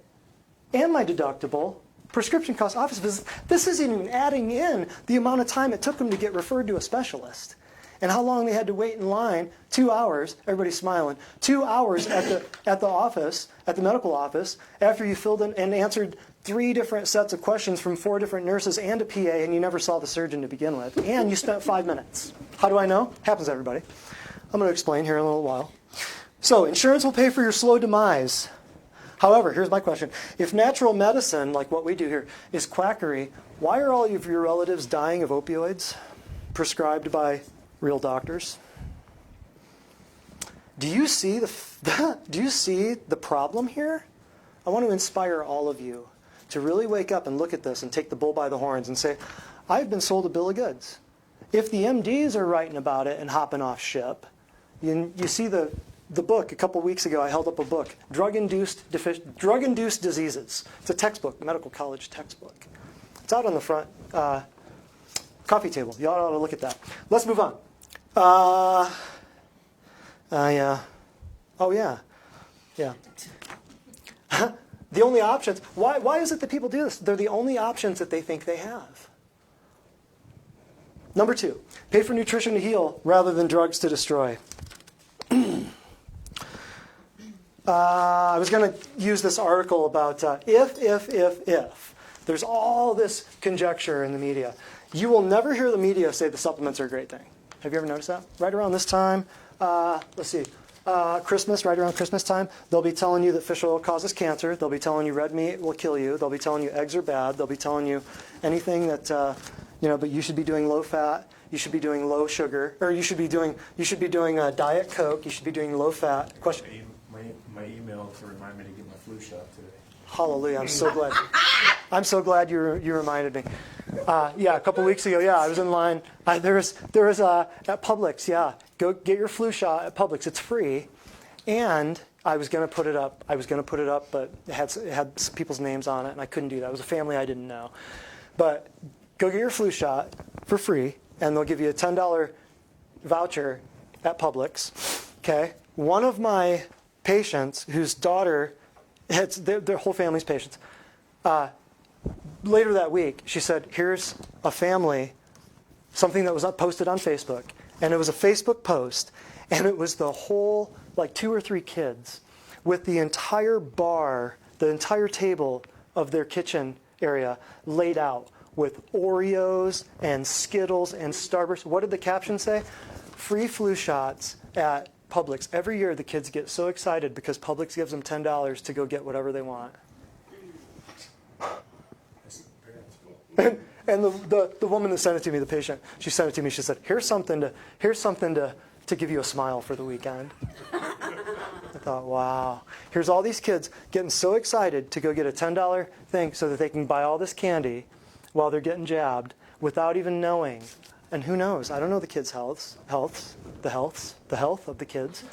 and my deductible, prescription costs, office visits. This isn't even adding in the amount of time it took them to get referred to a specialist. And how long they had to wait in line, 2 hours, everybody's smiling, 2 hours at the office, at the medical office, after you filled in and answered 3 different sets of questions from 4 different nurses and a PA, and you never saw the surgeon to begin with. And you spent 5 minutes. How do I know? Happens to everybody. I'm going to explain here in a little while. So insurance will pay for your slow demise. However, here's my question. If natural medicine, like what we do here, is quackery, why are all of your relatives dying of opioids prescribed by real doctors? Do you see the problem here? I want to inspire all of you to really wake up and look at this and take the bull by the horns and say, I've been sold a bill of goods. If the MDs are writing about it and hopping off ship, you see the book a couple weeks ago, I held up a book, Drug-Induced Diseases. It's a textbook, a medical college textbook. It's out on the front coffee table. You ought to look at that. Let's move on. Yeah. Oh, yeah. Yeah. The only options. Why is it that people do this? They're the only options that they think they have. Number 2, pay for nutrition to heal rather than drugs to destroy. I was going to use this article about if. There's all this conjecture in the media. You will never hear the media say the supplements are a great thing. Have you ever noticed that? Right around this time, let's see, Christmas, right around Christmas time, they'll be telling you that fish oil causes cancer. They'll be telling you red meat will kill you. They'll be telling you eggs are bad. They'll be telling you anything that, but you should be doing low fat. You should be doing low sugar, or you should be doing Diet Coke. You should be doing low fat. Question.
My email to remind me to get my flu shot today.
Hallelujah! I'm so glad. I'm so glad you reminded me. A couple weeks ago, I was in line. There was at Publix. Go get your flu shot at Publix. It's free, and I was going to put it up. But it had people's names on it, and I couldn't do that. It was a family I didn't know. But go get your flu shot for free, and they'll give you a $10 voucher at Publix. Okay. One of my patients, whose daughter, their whole family's patients. Later that week, she said, "Here's a family, something that was posted on Facebook," and it was a Facebook post, and it was the whole, like 2 or 3 kids, with the entire bar, the entire table of their kitchen area laid out with Oreos and Skittles and Starburst. What did the caption say? Free flu shots at Publix. Every year the kids get so excited because Publix gives them $10 to go get whatever they want. And the woman that sent it to me, the patient, she sent it to me. She said, here's something to give you a smile for the weekend. I thought, wow. Here's all these kids getting so excited to go get a $10 thing so that they can buy all this candy while they're getting jabbed without even knowing. And who knows? I don't know the kids' health of the kids.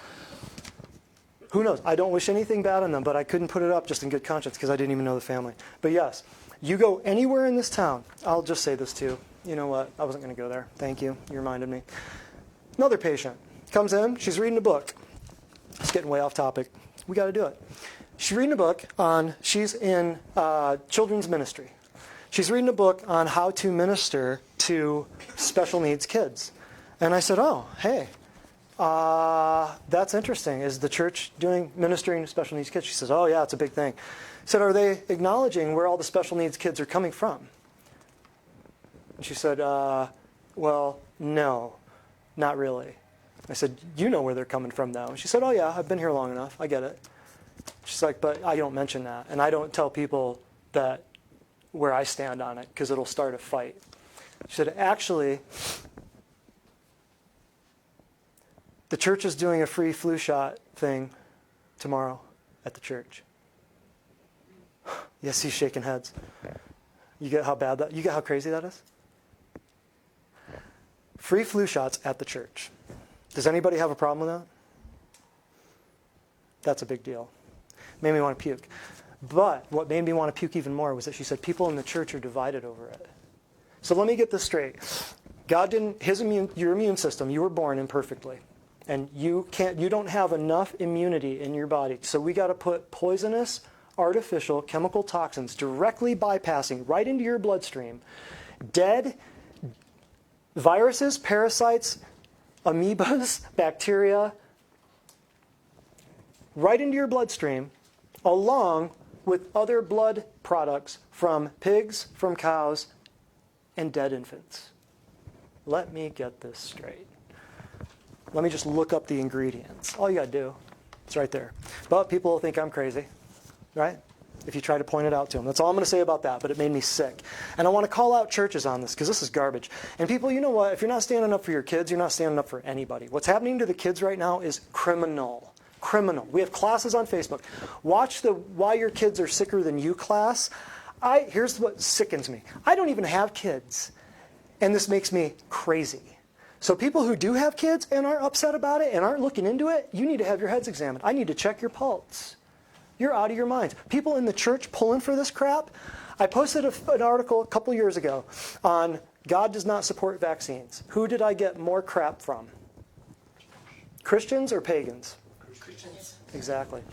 Who knows? I don't wish anything bad on them, but I couldn't put it up just in good conscience because I didn't even know the family. But yes, you go anywhere in this town. I'll just say this too. You know what? I wasn't going to go there. Thank you. You reminded me. Another patient comes in. She's reading a book. It's getting way off topic. We got to do it. She's reading a book she's in children's ministry. She's reading a book on how to minister to special needs kids. And I said, oh, hey, that's interesting. Is the church ministering to special needs kids? She says, oh, yeah, it's a big thing. I said, are they acknowledging where all the special needs kids are coming from? And she said, well, no, not really. I said, you know where they're coming from, though. And she said, oh, yeah, I've been here long enough. I get it. She's like, but I don't mention that. And I don't tell people that where I stand on it because it'll start a fight. She said, actually, the church is doing a free flu shot thing tomorrow at the church. Yes, he's shaking heads. You get how crazy that is? Free flu shots at the church. Does anybody have a problem with that? That's a big deal. Made me want to puke. But what made me want to puke even more was that she said people in the church are divided over it. So let me get this straight. God didn't, your immune system, you were born imperfectly. And you don't have enough immunity in your body. So we got to put poisonous, artificial chemical toxins directly bypassing right into your bloodstream. Dead viruses, parasites, amoebas, bacteria, right into your bloodstream, along with other blood products from pigs, from cows, and dead infants. Let me get this straight. Let me just look up the ingredients. All you got to do, it's right there. But people will think I'm crazy, right? If you try to point it out to them. That's all I'm going to say about that, but it made me sick. And I want to call out churches on this because this is garbage. And people, you know what? If you're not standing up for your kids, you're not standing up for anybody. What's happening to the kids right now is criminal. Criminal. We have classes on Facebook. Watch the Why Your Kids Are Sicker Than You class. Here's what sickens me. I don't even have kids. And this makes me crazy. So people who do have kids and aren't upset about it and aren't looking into it, you need to have your heads examined. I need to check your pulse. You're out of your minds. People in the church pulling for this crap. I posted an article a couple years ago on God does not support vaccines. Who did I get more crap from? Christians or pagans?
Christians.
Exactly.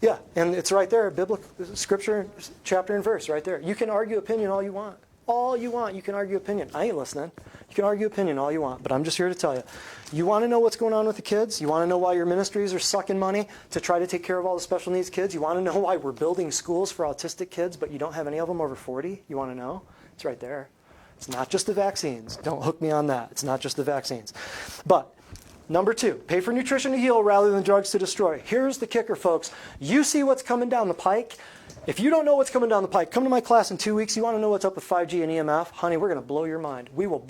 Yeah, and it's right there, biblical scripture, chapter and verse, right there. You can argue opinion all you want. All you want, you can argue opinion. I ain't listening. You can argue opinion all you want, but I'm just here to tell you. You want to know what's going on with the kids? You want to know why your ministries are sucking money to try to take care of all the special needs kids? You want to know why we're building schools for autistic kids, but you don't have any of them over 40? You want to know? It's right there. It's not just the vaccines. Don't hook me on that. It's not just the vaccines. But Number 2, pay for nutrition to heal rather than drugs to destroy. Here's the kicker, folks. You see what's coming down the pike. If you don't know what's coming down the pike, come to my class in 2 weeks. You want to know what's up with 5G and EMF? Honey, we're going to blow your mind. We will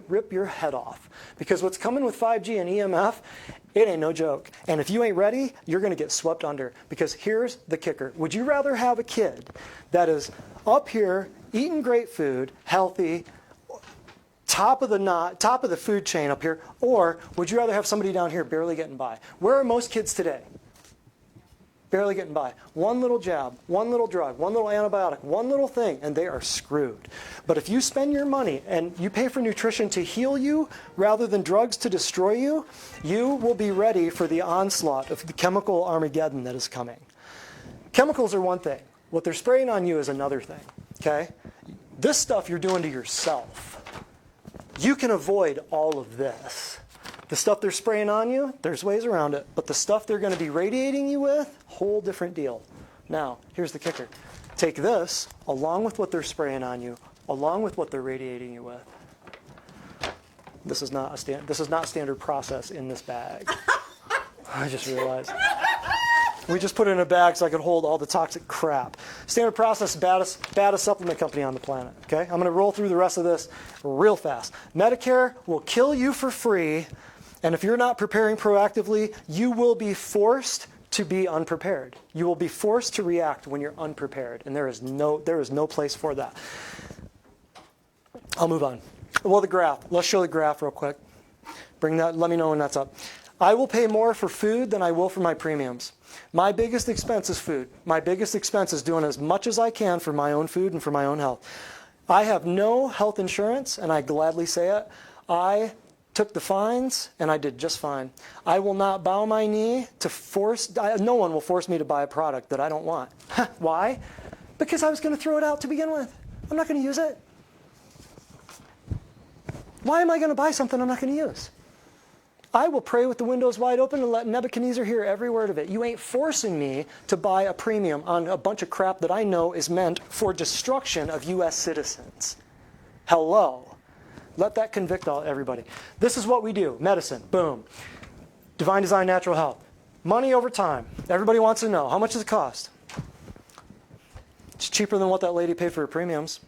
rip your head off. Because what's coming with 5G and EMF, it ain't no joke. And if you ain't ready, you're going to get swept under. Because here's the kicker. Would you rather have a kid that is up here, eating great food, healthy, top of the food chain up here, or would you rather have somebody down here barely getting by? Where are most kids today? Barely getting by. One little jab, one little drug, one little antibiotic, one little thing, and they are screwed. But if you spend your money and you pay for nutrition to heal you rather than drugs to destroy you, you will be ready for the onslaught of the chemical Armageddon that is coming. Chemicals are one thing. What they're spraying on you is another thing. Okay? This stuff you're doing to yourself. You can avoid all of this. The stuff they're spraying on you, there's ways around it. But the stuff they're going to be radiating you with, whole different deal. Now, here's the kicker. Take this, along with what they're spraying on you, along with what they're radiating you with. This is not standard process in this bag. I just realized. We just put it in a bag so I could hold all the toxic crap. Standard Process, baddest supplement company on the planet. Okay, I'm going to roll through the rest of this real fast. Medicare will kill you for free, and if you're not preparing proactively, you will be forced to be unprepared. You will be forced to react when you're unprepared, and there is no place for that. I'll move on. Well, the graph. Let's show the graph real quick. Bring that. Let me know when that's up. I will pay more for food than I will for my premiums. My biggest expense is food. My biggest expense is doing as much as I can for my own food and for my own health. I have no health insurance, and I gladly say it. I took the fines, and I did just fine. I will not bow my knee to no one will force me to buy a product that I don't want. Why? Because I was going to throw it out to begin with. I'm not going to use it. Why am I going to buy something I'm not going to use? I will pray with the windows wide open and let Nebuchadnezzar hear every word of it. You ain't forcing me to buy a premium on a bunch of crap that I know is meant for destruction of U.S. citizens. Hello. Let that convict everybody. This is what we do. Medicine. Boom. Divine Design, Natural Health. Money over time. Everybody wants to know. How much does it cost? It's cheaper than what that lady paid for her premiums.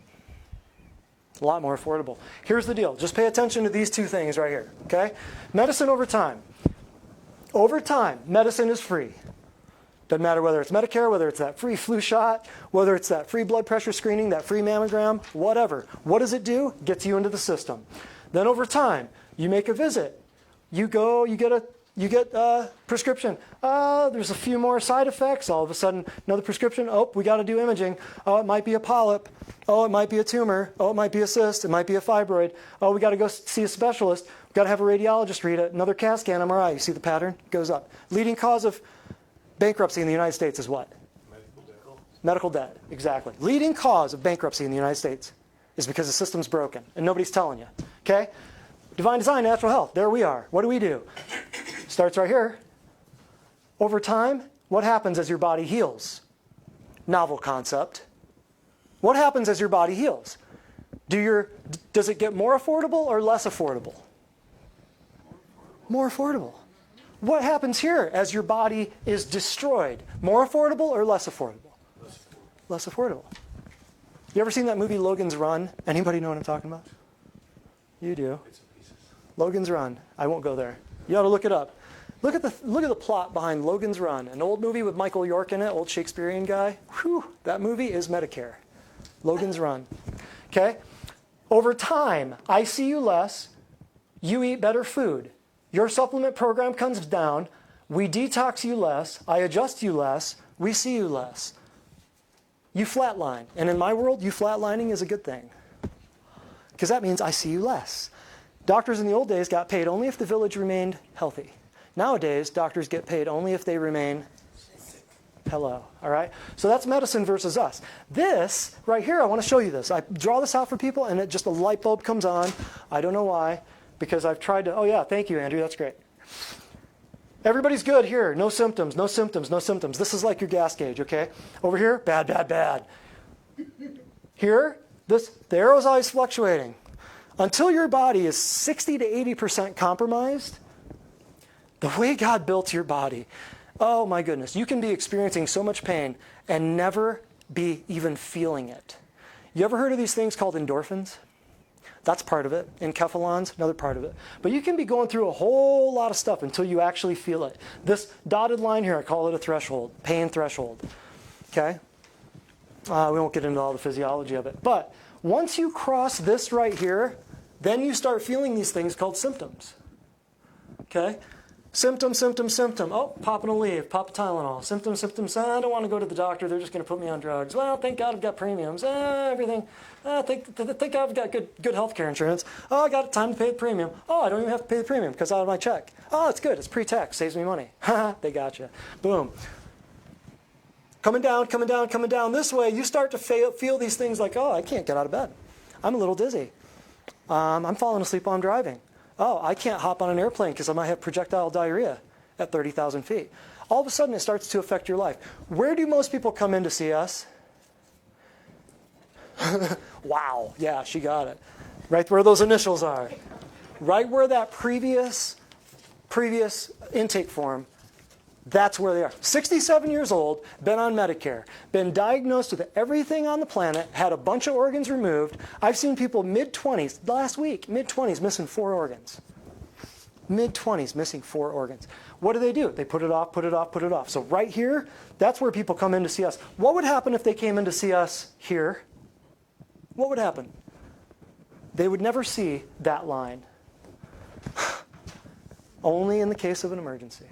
A lot more affordable. Here's the deal. Just pay attention to these two things right here. Okay? Medicine over time. Over time, medicine is free. Doesn't matter whether it's Medicare, whether it's that free flu shot, whether it's that free blood pressure screening, that free mammogram, whatever. What does it do? Gets you into the system. Then over time, you make a visit. You go, you get a prescription. There's a few more side effects. All of a sudden, another prescription. Oh, we got to do imaging. Oh, it might be a polyp. Oh, it might be a tumor. Oh, it might be a cyst. It might be a fibroid. Oh, we got to go see a specialist. We got to have a radiologist read it. Another CAT scan, MRI. You see the pattern? It goes up. Leading cause of bankruptcy in the United States is what? Medical debt. Exactly. Leading cause of bankruptcy in the United States is because the system's broken and nobody's telling you. Okay? Divine Design, Natural Health. There we are. What do? Starts right here. Over time, what happens as your body heals? Novel concept. What happens as your body heals? Does it get more affordable or less affordable? More affordable. What happens here as your body is destroyed? More affordable or less affordable? Less affordable. You ever seen that movie Logan's Run? Anybody know what I'm talking about? You do. Logan's Run. I won't go there. You ought to look it up. Look at the plot behind Logan's Run, an old movie with Michael York in it, old Shakespearean guy. Whew, that movie is Medicare. Logan's Run. Okay? Over time, I see you less. You eat better food. Your supplement program comes down. We detox you less. I adjust you less. We see you less. You flatline. And in my world, you flatlining is a good thing. Because that means I see you less. Doctors in the old days got paid only if the village remained healthy. Nowadays, doctors get paid only if they remain hello. All right? So that's medicine versus us. This right here, I want to show you this. I draw this out for people, and it just a light bulb comes on. I don't know why, because I've tried to. Oh, yeah, thank you, Andrew. That's great. Everybody's good here. No symptoms, no symptoms, no symptoms. This is like your gas gauge, okay? Over here, bad, bad, bad. Here, the arrow's always fluctuating. Until your body is 60 to 80% compromised, The way God built your body, oh my goodness, you can be experiencing so much pain and never be even feeling it. You ever heard of these things called endorphins? That's part of it. Enkephalons, another part of it. But you can be going through a whole lot of stuff until you actually feel it. This dotted line here, I call it a threshold, pain threshold. Okay? We won't get into all the physiology of it. But once you cross this right here, then you start feeling these things called symptoms. Okay? Symptom, symptom, symptom. Oh, popping a leaf, pop a Tylenol. Symptom, symptom, I don't want to go to the doctor. They're just going to put me on drugs. Well, thank God I've got premiums. Everything. Thank God I've got good health care insurance. Oh, I got time to pay the premium. Oh, I don't even have to pay the premium because out of my check. Oh, it's good. It's pre-tax. Saves me money. They got you. Boom. Coming down, coming down, coming down this way, you start to feel these things like, oh, I can't get out of bed. I'm a little dizzy. I'm falling asleep while I'm driving. Oh, I can't hop on an airplane because I might have projectile diarrhea at 30,000 feet. All of a sudden, it starts to affect your life. Where do most people come in to see us? Wow, yeah, she got it. Right where those initials are. Right where that previous intake form, that's where they are. 67 years old, been on Medicare, been diagnosed with everything on the planet, had a bunch of organs removed. I've seen people mid-20s, last week, mid-20s missing 4 organs. Mid-20s missing 4 organs. What do? They put it off, put it off, put it off. So right here, that's where people come in to see us. What would happen if they came in to see us here? What would happen? They would never see that line. Only in the case of an emergency.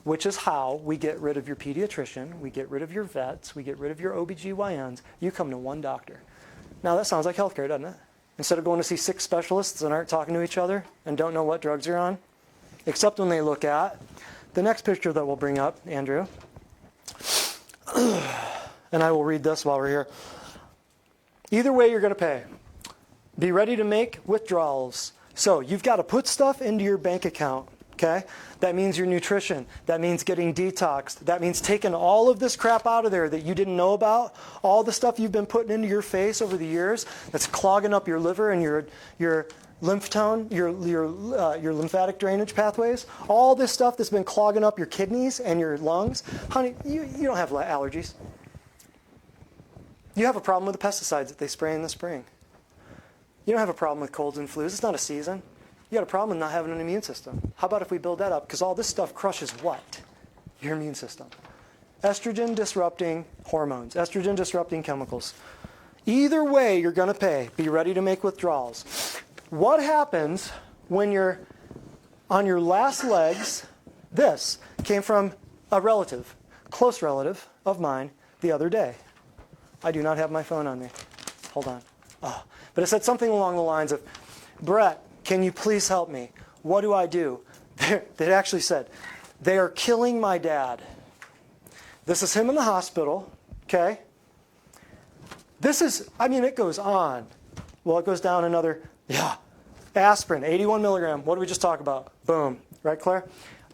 Which is how we get rid of your pediatrician, we get rid of your vets, we get rid of your OBGYNs. You come to one doctor. Now that sounds like healthcare, doesn't it? Instead of going to see 6 specialists and aren't talking to each other and don't know what drugs you're on, except when they look at the next picture that we'll bring up, Andrew. And I will read this while we're here. Either way, you're going to pay. Be ready to make withdrawals. So you've got to put stuff into your bank account. Okay? That means your nutrition. That means getting detoxed. That means taking all of this crap out of there that you didn't know about. All the stuff you've been putting into your face over the years that's clogging up your liver and your lymph tone, your lymphatic drainage pathways. All this stuff that's been clogging up your kidneys and your lungs. Honey, you don't have allergies. You have a problem with the pesticides that they spray in the spring. You don't have a problem with colds and flus. It's not a season. You got a problem with not having an immune system. How about if we build that up? Because all this stuff crushes what? Your immune system. Estrogen disrupting hormones, estrogen disrupting chemicals. Either way, you're going to pay. Be ready to make withdrawals. What happens when you're on your last legs? This came from a relative, close relative of mine the other day. I do not have my phone on me. Hold on. Oh. But it said something along the lines of, Brett, can you please help me? What do I do? They actually said, they are killing my dad. This is him in the hospital, okay? This is, it goes on. Well, it goes down another, aspirin, 81 milligram. What did we just talk about? Boom. Right, Claire?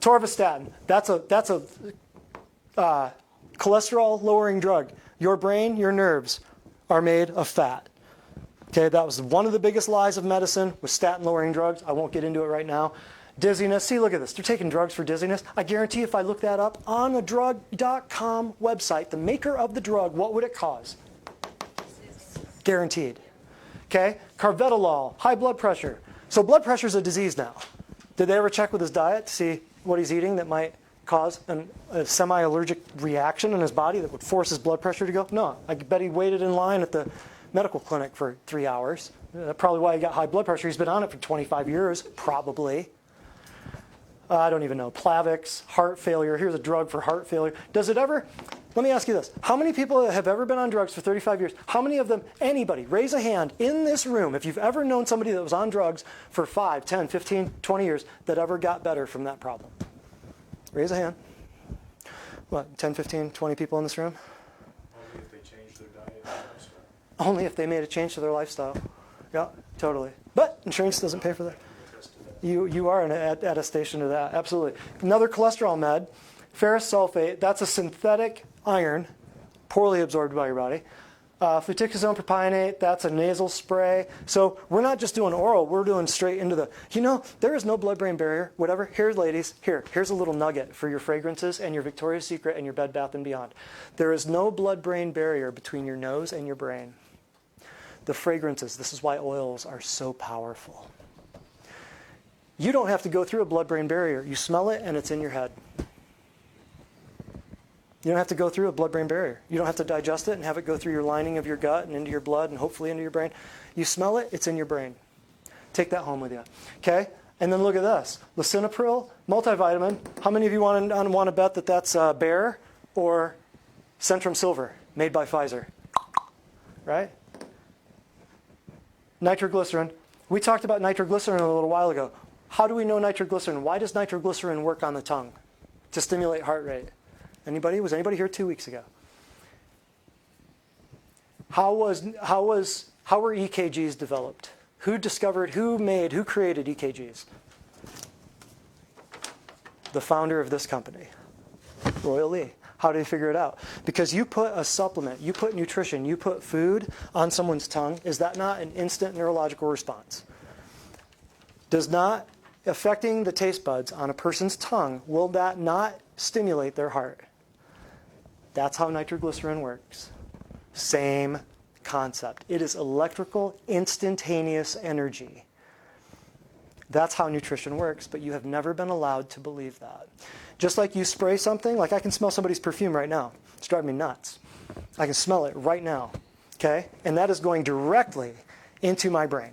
Torvastatin, that's a cholesterol-lowering drug. Your brain, your nerves are made of fat. Okay, that was one of the biggest lies of medicine, was statin-lowering drugs. I won't get into it right now. Dizziness. See, look at this. They're taking drugs for dizziness. I guarantee if I look that up on a drug.com website, the maker of the drug, what would it cause? Guaranteed. Okay? Carvedilol, high blood pressure. So blood pressure is a disease now. Did they ever check with his diet to see what he's eating that might cause a semi-allergic reaction in his body that would force his blood pressure to go? No. I bet he waited in line at the medical clinic for 3 hours. That's probably why he got high blood pressure. He's been on it for 25 years, probably. I don't even know. Plavix, heart failure. Here's a drug for heart failure. Does it ever? Let me ask you this. How many people have ever been on drugs for 35 years? How many of them, anybody, raise a hand in this room if you've ever known somebody that was on drugs for 5, 10, 15, 20 years that ever got better from that problem? Raise a hand. What, 10, 15, 20 people in this room?
Only if they change their diet and lifestyle.
Only if they made a change to their lifestyle. Yeah, totally. But insurance doesn't pay for that. You are an attestation to that, absolutely. Another cholesterol med, ferrous sulfate, that's a synthetic iron, poorly absorbed by your body. Fluticasone propionate, that's a nasal spray. So we're not just doing oral, we're doing straight into the, there is no blood-brain barrier, whatever. Here, ladies, here's a little nugget for your fragrances and your Victoria's Secret and your Bed Bath & Beyond. There is no blood-brain barrier between your nose and your brain. The fragrances, this is why oils are so powerful. You don't have to go through a blood-brain barrier. You smell it and it's in your head. You don't have to go through a blood-brain barrier. You don't have to digest it and have it go through your lining of your gut and into your blood and hopefully into your brain. You smell it, it's in your brain. Take that home with you. Okay? And then look at this. Lisinopril, multivitamin. How many of you want to bet that that's Bayer or Centrum Silver, made by Pfizer? Right? Nitroglycerin. We talked about nitroglycerin a little while ago. How do we know nitroglycerin? Why does nitroglycerin work on the tongue? To stimulate heart rate. Anybody? Was anybody here 2 weeks ago? How were EKGs developed? Who created EKGs? The founder of this company, Royal Lee. How did he figure it out? Because you put a supplement, you put nutrition, you put food on someone's tongue, is that not an instant neurological response? Does not affecting the taste buds on a person's tongue, will that not stimulate their heart? That's how nitroglycerin works. Same concept. It is electrical, instantaneous energy. That's how nutrition works, but you have never been allowed to believe that. Just like you spray something, like I can smell somebody's perfume right now. It's driving me nuts. I can smell it right now, okay? And that is going directly into my brain.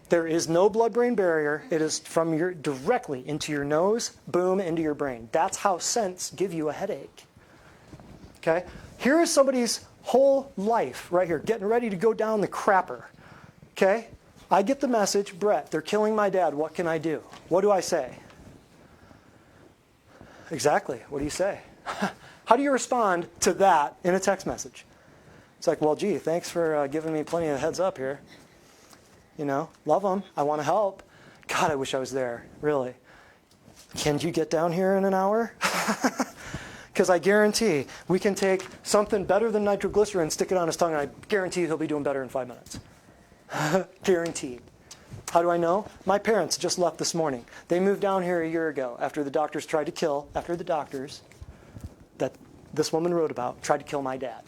There is no blood-brain barrier. It is directly into your nose, boom, into your brain. That's how scents give you a headache. Okay? Here is somebody's whole life right here, getting ready to go down the crapper. Okay? I get the message, Brett, they're killing my dad. What can I do? What do I say? Exactly. What do you say? How do you respond to that in a text message? It's like, well, gee, thanks for giving me plenty of heads up here. Love them. I want to help. God, I wish I was there. Really. Can you get down here in an hour? Because I guarantee we can take something better than nitroglycerin, stick it on his tongue, and I guarantee he'll be doing better in 5 minutes. Guaranteed. How do I know? My parents just left this morning. They moved down here a year ago after the doctors that this woman wrote about, tried to kill my dad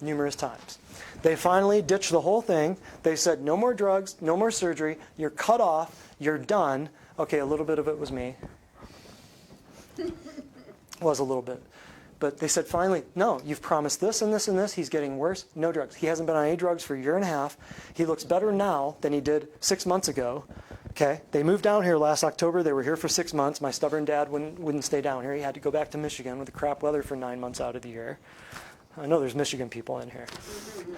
numerous times. They finally ditched the whole thing. They said, no more drugs, no more surgery, you're cut off, you're done. Okay, a little bit of it was me. Was a little bit. But they said, finally, no, you've promised this and this and this. He's getting worse. No drugs. He hasn't been on any drugs for a year and a half. He looks better now than he did 6 months ago. Okay, they moved down here last October. They were here for 6 months. My stubborn dad wouldn't stay down here. He had to go back to Michigan with the crap weather for 9 months out of the year. I know there's Michigan people in here.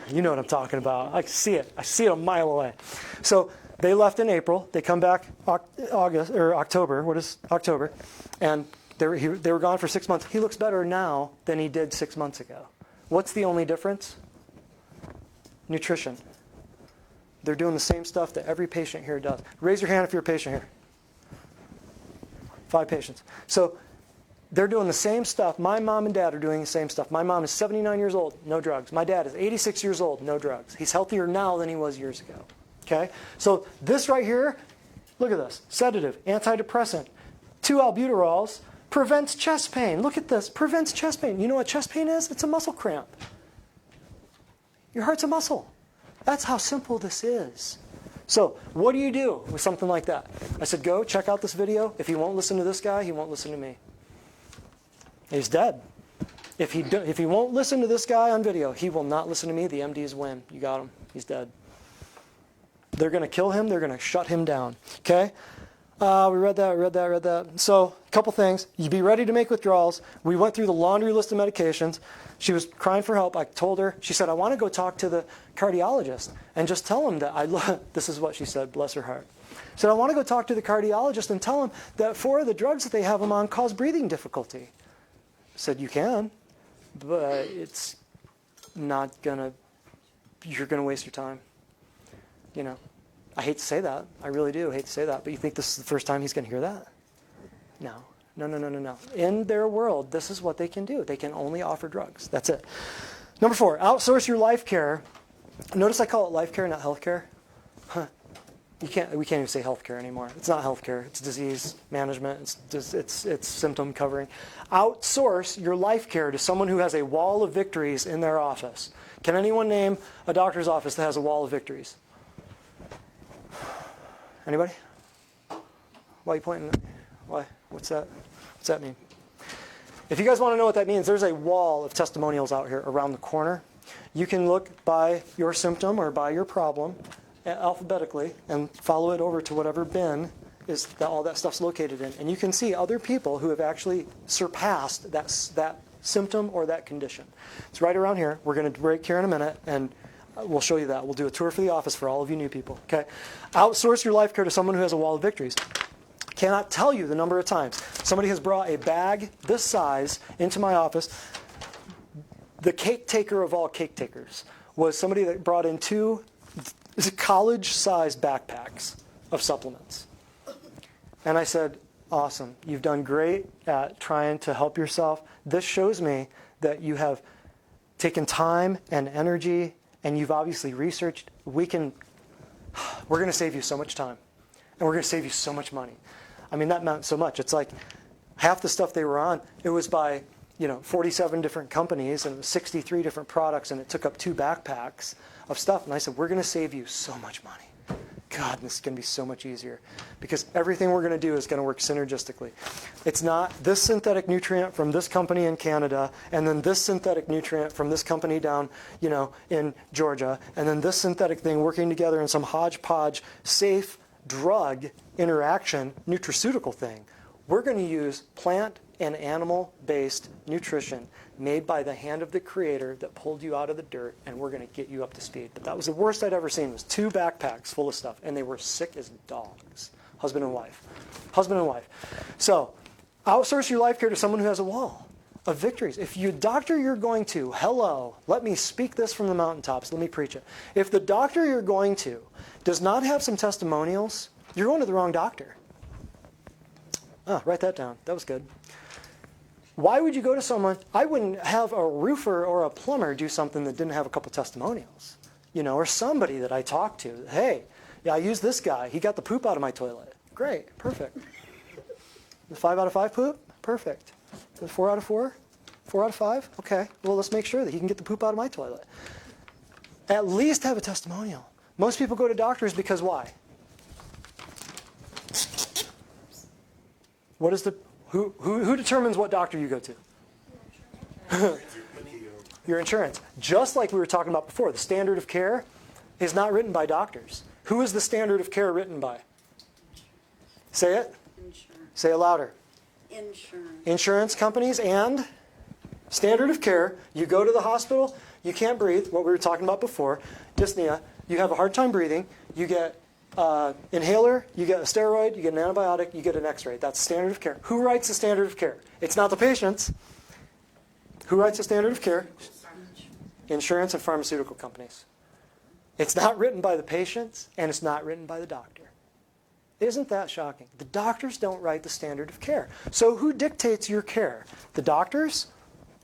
You know what I'm talking about. I see it. I see it a mile away. So they left in April. They come back October. What is October? And they were gone for 6 months. He looks better now than he did 6 months ago. What's the only difference? Nutrition. They're doing the same stuff that every patient here does. Raise your hand if you're a patient here. 5 patients. So they're doing the same stuff. My mom and dad are doing the same stuff. My mom is 79 years old, no drugs. My dad is 86 years old, no drugs. He's healthier now than he was years ago. Okay? So this right here, look at this. Sedative, antidepressant, 2 albuterols, prevents chest pain. Look at this. Prevents chest pain. You know what chest pain is? It's a muscle cramp. Your heart's a muscle. That's how simple this is. So what do you do with something like that? I said, go check out this video. If he won't listen to this guy, he won't listen to me. He's dead. If he won't listen to this guy on video, he will not listen to me. The MDs win. You got him. He's dead. They're going to kill him. They're going to shut him down. Okay? We read that. So, a couple things. You be ready to make withdrawals. We went through the laundry list of medications. She was crying for help. I told her. She said, I want to go talk to the cardiologist and just tell him that this is what she said, bless her heart. She said, I want to go talk to the cardiologist and tell him that 4 of the drugs that they have him on cause breathing difficulty. I said, you can, but it's not you're going to waste your time. I hate to say that. I really do hate to say that. But you think this is the first time he's going to hear that? No. In their world, this is what they can do. They can only offer drugs. That's it. Number 4, outsource your life care Notice I call it life care, not health care. Huh. We can't even say health care anymore. It's not health care. It's disease management. It's symptom covering. Outsource your life care to someone who has a wall of victories in their office. Can anyone name a doctor's office that has a wall of victories? Anybody? Why are you pointing? Why? What's that? What's that mean? If you guys want to know what that means, there's a wall of testimonials out here around the corner. You can look by your symptom or by your problem alphabetically and follow it over to whatever bin is that all that stuff's located in. And you can see other people who have actually surpassed that symptom or that condition. It's right around here. We're going to break here in a minute, and we'll show you that. We'll do a tour for the office for all of you new people. Okay? Outsource your life care to someone who has a wall of victories. Cannot tell you the number of times somebody has brought a bag this size into my office. The cake taker of all cake takers was somebody that brought in 2 college-sized backpacks of supplements. And I said, awesome, you've done great at trying to help yourself. This shows me that you have taken time and energy, and you've obviously researched. We're going to save you so much time, and we're going to save you so much money. I mean, that meant so much. It's like half the stuff they were on, it was by 47 different companies, and it was 63 different products, and it took up 2 backpacks of stuff. And I said, we're going to save you so much money. God, this is going to be so much easier because everything we're going to do is going to work synergistically. It's not this synthetic nutrient from this company in Canada and then this synthetic nutrient from this company down, in Georgia, and then this synthetic thing working together in some hodgepodge safe drug interaction nutraceutical thing. We're going to use plant and animal-based nutrition made by the hand of the creator that pulled you out of the dirt, and we're going to get you up to speed. But that was the worst I'd ever seen, was 2 backpacks full of stuff, and they were sick as dogs. Husband and wife. Husband and wife. So, outsource your life care to someone who has a wall of victories. If you doctor you're going to, let me speak this from the mountaintops, let me preach it. If the doctor you're going to does not have some testimonials, you're going to the wrong doctor. Write that down. That was good. Why would you go to someone? I wouldn't have a roofer or a plumber do something that didn't have a couple testimonials, or somebody that I talked to. Hey, I used this guy. He got the poop out of my toilet. Great, perfect. The 5 out of 5 poop? Perfect. The 4 out of 4? 4 out of 5? Okay, well, let's make sure that he can get the poop out of my toilet. At least have a testimonial. Most people go to doctors because why? What is who determines what doctor you go to? Your insurance. Just like we were talking about before, the standard of care is not written by doctors. Who is the standard of care written by? Say it.
Insurance.
Say it louder.
Insurance.
Insurance companies and standard of care. You go to the hospital, you can't breathe, what we were talking about before, dyspnea, you have a hard time breathing, you get inhaler, you get a steroid, you get an antibiotic, you get an x-ray. That's standard of care. Who writes the standard of care? It's not the patients. Who writes the standard of care? Insurance and pharmaceutical companies. It's not written by the patients, and it's not written by the doctor. Isn't that shocking? The doctors don't write the standard of care. So who dictates your care? The doctors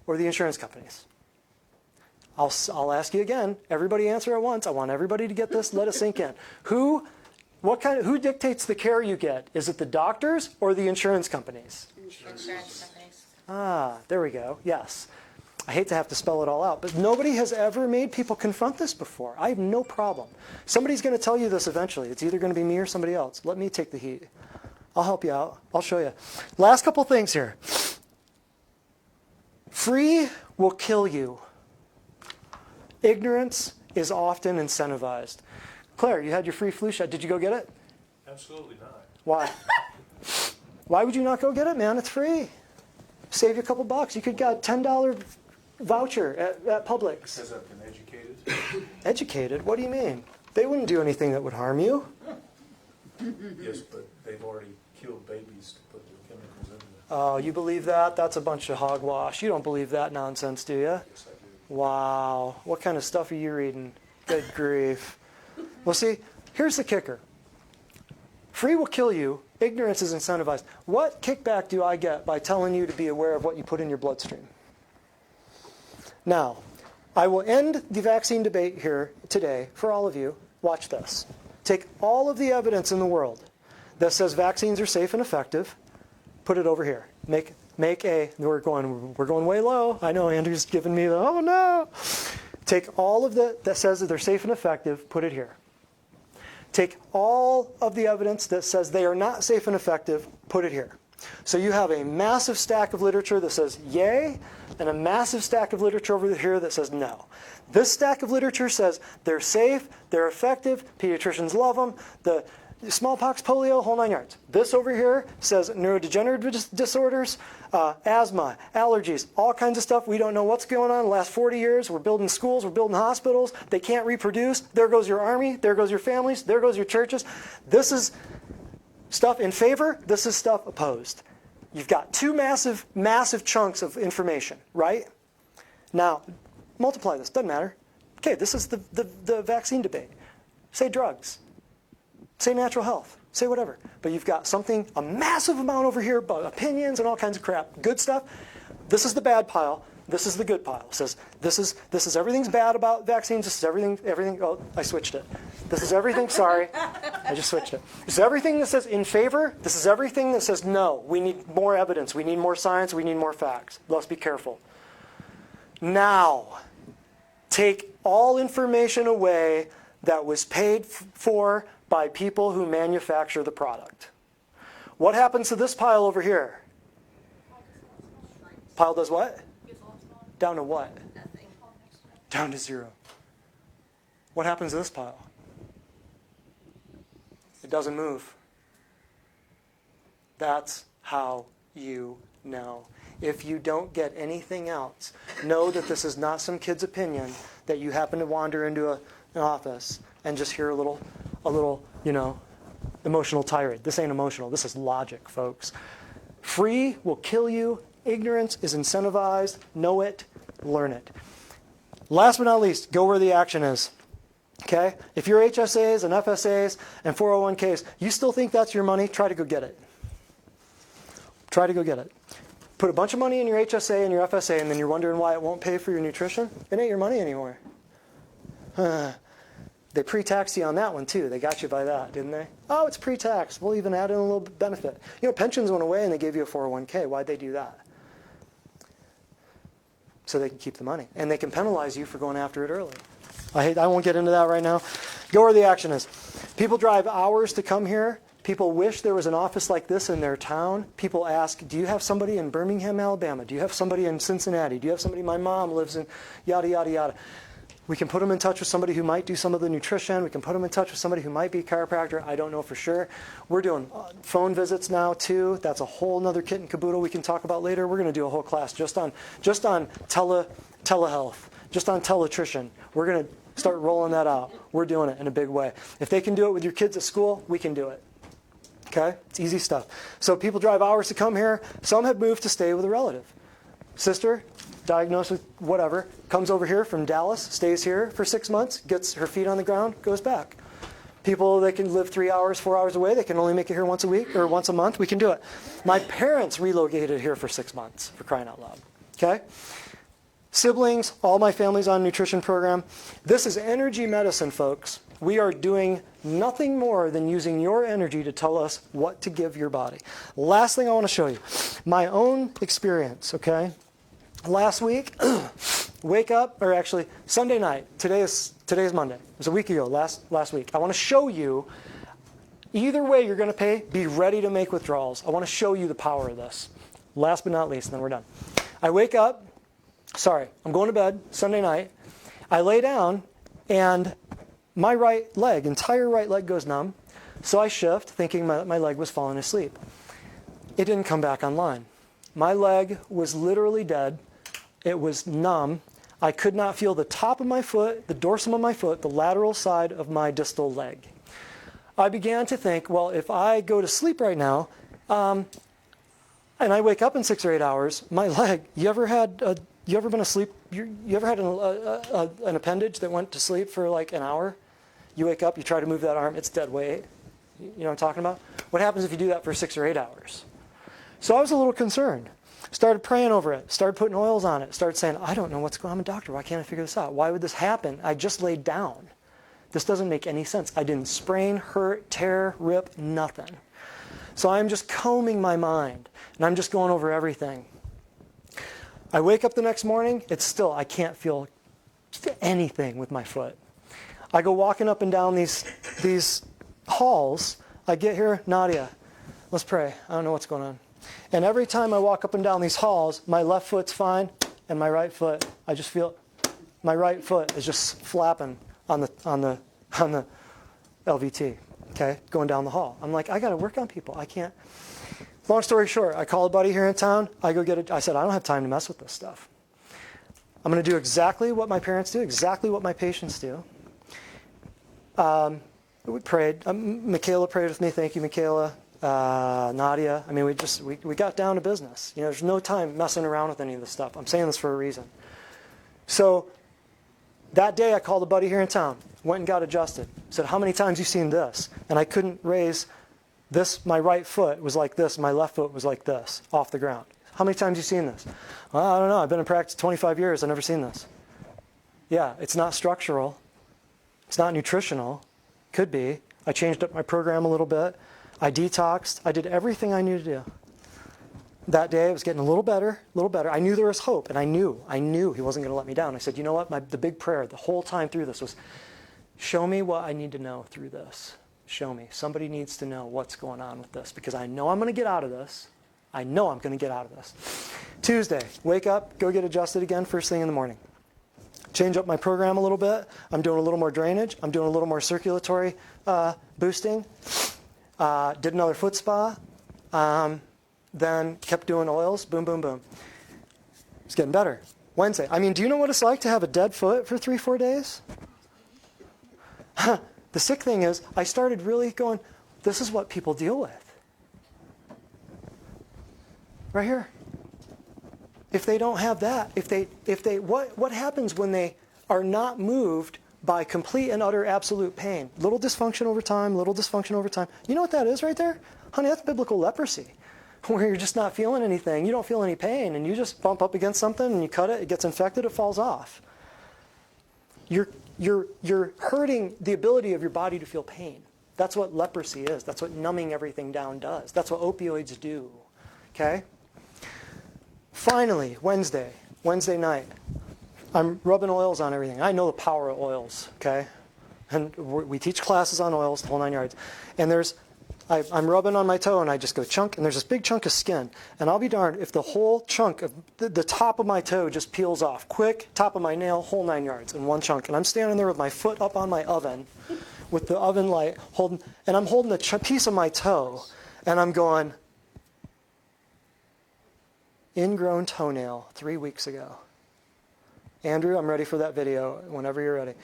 or the insurance companies? I'll ask you again. Everybody answer at once. I want everybody to get this. Let it sink in. Who dictates the care you get? Is it the doctors or the insurance companies?
Insurance companies.
There we go. Yes. I hate to have to spell it all out, but nobody has ever made people confront this before. I have no problem. Somebody's going to tell you this eventually. It's either going to be me or somebody else. Let me take the heat. I'll help you out. I'll show you. Last couple things here. Free will kill you. Ignorance is often incentivized. Claire, you had your free flu shot. Did you go get it?
Absolutely not.
Why? Why would you not go get it, man? It's free. Save you a couple bucks. You could get a $10 voucher at Publix.
Because I've been educated.
Educated? What do you mean? They wouldn't do anything that would harm you.
Yes, but they've already killed babies to put the chemicals in them.
Oh, you believe that? That's a bunch of hogwash. You don't believe that nonsense, do you?
Yes, I do.
Wow. What kind of stuff are you reading? Good grief. Well, see, here's the kicker. Free will kill you. Ignorance is incentivized. What kickback do I get by telling you to be aware of what you put in your bloodstream? Now, I will end the vaccine debate here today for all of you. Watch this. Take all of the evidence in the world that says vaccines are safe and effective, put it over here. We're going way low. I know Andrew's giving me the, oh no. Take all of that says that they're safe and effective, put it here. Take all of the evidence that says they are not safe and effective, put it here. So you have a massive stack of literature that says yay, and a massive stack of literature over here that says no. This stack of literature says they're safe, they're effective, pediatricians love them, the smallpox, polio, whole 9 yards. This over here says neurodegenerative disorders, asthma, allergies, all kinds of stuff. We don't know what's going on in the last 40 years. We're building schools, we're building hospitals. They can't reproduce. There goes your army, there goes your families, there goes your churches. This is stuff in favor, this is stuff opposed. You've got two massive, massive chunks of information, right? Now, multiply this, doesn't matter. Okay, this is the vaccine debate. Say drugs. Say natural health. Say whatever. But you've got something, a massive amount over here about opinions and all kinds of crap. Good stuff. This is the bad pile. This is the good pile. It says this is everything's bad about vaccines. This is everything. Oh, I switched it. This is everything. Sorry, I just switched it. This is everything that says in favor. This is everything that says no. We need more evidence. We need more science. We need more facts. Let's be careful. Now, take all information away that was paid for by people who manufacture the product. What happens to this pile over here? Pile does what? Down to what?
Nothing.
Down to 0. What happens to this pile? It doesn't move. That's how you know. If you don't get anything else, know that this is not some kid's opinion that you happen to wander into an office and just hear a little, emotional tirade. This ain't emotional. This is logic, folks. Free will kill you. Ignorance is incentivized. Know it. Learn it. Last but not least, go where the action is. Okay? If your HSAs and FSAs and 401ks, you still think that's your money, try to go get it. Try to go get it. Put a bunch of money in your HSA and your FSA, and then you're wondering why it won't pay for your nutrition. It ain't your money anymore. They pre-taxed you on that one, too. They got you by that, didn't they? Oh, it's pre-tax. We'll even add in a little benefit. Pensions went away and they gave you a 401k. Why'd they do that? So they can keep the money. And they can penalize you for going after it early. I won't get into that right now. Go where the action is. People drive hours to come here. People wish there was an office like this in their town. People ask, do you have somebody in Birmingham, Alabama? Do you have somebody in Cincinnati? Do you have somebody, my mom lives in yada, yada, yada. We can put them in touch with somebody who might do some of the nutrition. We can put them in touch with somebody who might be a chiropractor. I don't know for sure. We're doing phone visits now too. That's a whole other kit and caboodle we can talk about later. We're going to do a whole class just on telehealth, just on telenutrition. We're going to start rolling that out. We're doing it in a big way. If they can do it with your kids at school, we can do it. Okay? It's easy stuff. So people drive hours to come here. Some have moved to stay with a relative. Sister, diagnosed with whatever, comes over here from Dallas, stays here for 6 months, gets her feet on the ground, goes back. People, they can live 3 hours, 4 hours away. They can only make it here once a week or once a month. We can do it. My parents relocated here for 6 months, for crying out loud. Okay? Siblings, all my family's on a nutrition program. This is energy medicine, folks. We are doing nothing more than using your energy to tell us what to give your body. Last thing I want to show you. My own experience, okay? Last week, wake up, or actually Sunday night. Today is Monday. It was a week ago, last week. I want to show you, either way you're going to pay, be ready to make withdrawals. I want to show you the power of this. Last but not least, and then we're done. I wake up, I'm going to bed Sunday night. I lay down, and my entire right leg goes numb. So I shift, thinking my leg was falling asleep. It didn't come back online. My leg was literally dead. It was numb. I could not feel the top of my foot, the dorsum of my foot, the lateral side of my distal leg. I began to think, well, if I go to sleep right now, and I wake up in 6 or 8 hours, my leg, you ever been asleep? You ever had an appendage that went to sleep for like an hour? You wake up, you try to move that arm, it's dead weight. You know what I'm talking about? What happens if you do that for 6 or 8 hours? So I was a little concerned. Started praying over it. Started putting oils on it. Started saying, I don't know what's going on. I'm a doctor. Why can't I figure this out? Why would this happen? I just laid down. This doesn't make any sense. I didn't sprain, hurt, tear, rip, nothing. So I'm just combing my mind, and I'm just going over everything. I wake up the next morning. It's still, I can't feel anything with my foot. I go walking up and down these halls. I get here, Nadia, let's pray. I don't know what's going on. And every time I walk up and down these halls, my left foot's fine, and my right foot, I just feel, my right foot is just flapping on the LVT, okay, going down the hall. I'm like, I got to work on people. I can't. Long story short, I call a buddy here in town. I go get it. I said, I don't have time to mess with this stuff. I'm going to do exactly what my parents do, exactly what my patients do. We prayed. Michaela prayed with me. Thank you, Michaela. Nadia. I mean, we got down to business. You know, there's no time messing around with any of this stuff. I'm saying this for a reason. So that day, I called a buddy here in town. Went and got adjusted. Said, how many times you seen this? And I couldn't raise this. My right foot was like this. My left foot was like this, off the ground. How many times you seen this? Well, I don't know. I've been in practice 25 years. I've never seen this. Yeah, it's not structural. It's not nutritional. Could be. I changed up my program a little bit. I detoxed. I did everything I knew to do. That day, I was getting a little better. I knew there was hope, and I knew he wasn't going to let me down. I said, you know what? The big prayer the whole time through this was, show me what I need to know through this. Show me. Somebody needs to know what's going on with this, because I know I'm going to get out of this. I know I'm going to get out of this. Tuesday, wake up, go get adjusted again first thing in the morning. Change up my program a little bit. I'm doing a little more drainage. I'm doing a little more circulatory boosting. Did another foot spa. Then kept doing oils. Boom, boom, boom. It's getting better. Wednesday. I mean, do you know what it's like to have a dead foot for 3-4 days? The sick thing is, I started really going, this is what people deal with. Right here. If they don't have that, what happens when they are not moved by complete and utter absolute pain? Little dysfunction over time, little dysfunction over time. You know what that is right there? Honey, that's biblical leprosy. Where you're just not feeling anything. You don't feel any pain, and you just bump up against something, and you cut it, it gets infected, it falls off. You're hurting the ability of your body to feel pain. That's what leprosy is. That's what numbing everything down does. That's what opioids do. Okay? Finally, Wednesday night, I'm rubbing oils on everything. I know the power of oils, okay? And we teach classes on oils, the whole 9 yards. And I'm rubbing on my toe, and I just go chunk, and there's this big chunk of skin. And I'll be darned if the whole chunk of the top of my toe just peels off. Quick, top of my nail, whole 9 yards in one chunk. And I'm standing there with my foot up on my oven, with the oven light, and I'm holding a piece of my toe, and I'm going, ingrown toenail 3 weeks ago. Andrew, I'm ready for that video whenever you're ready.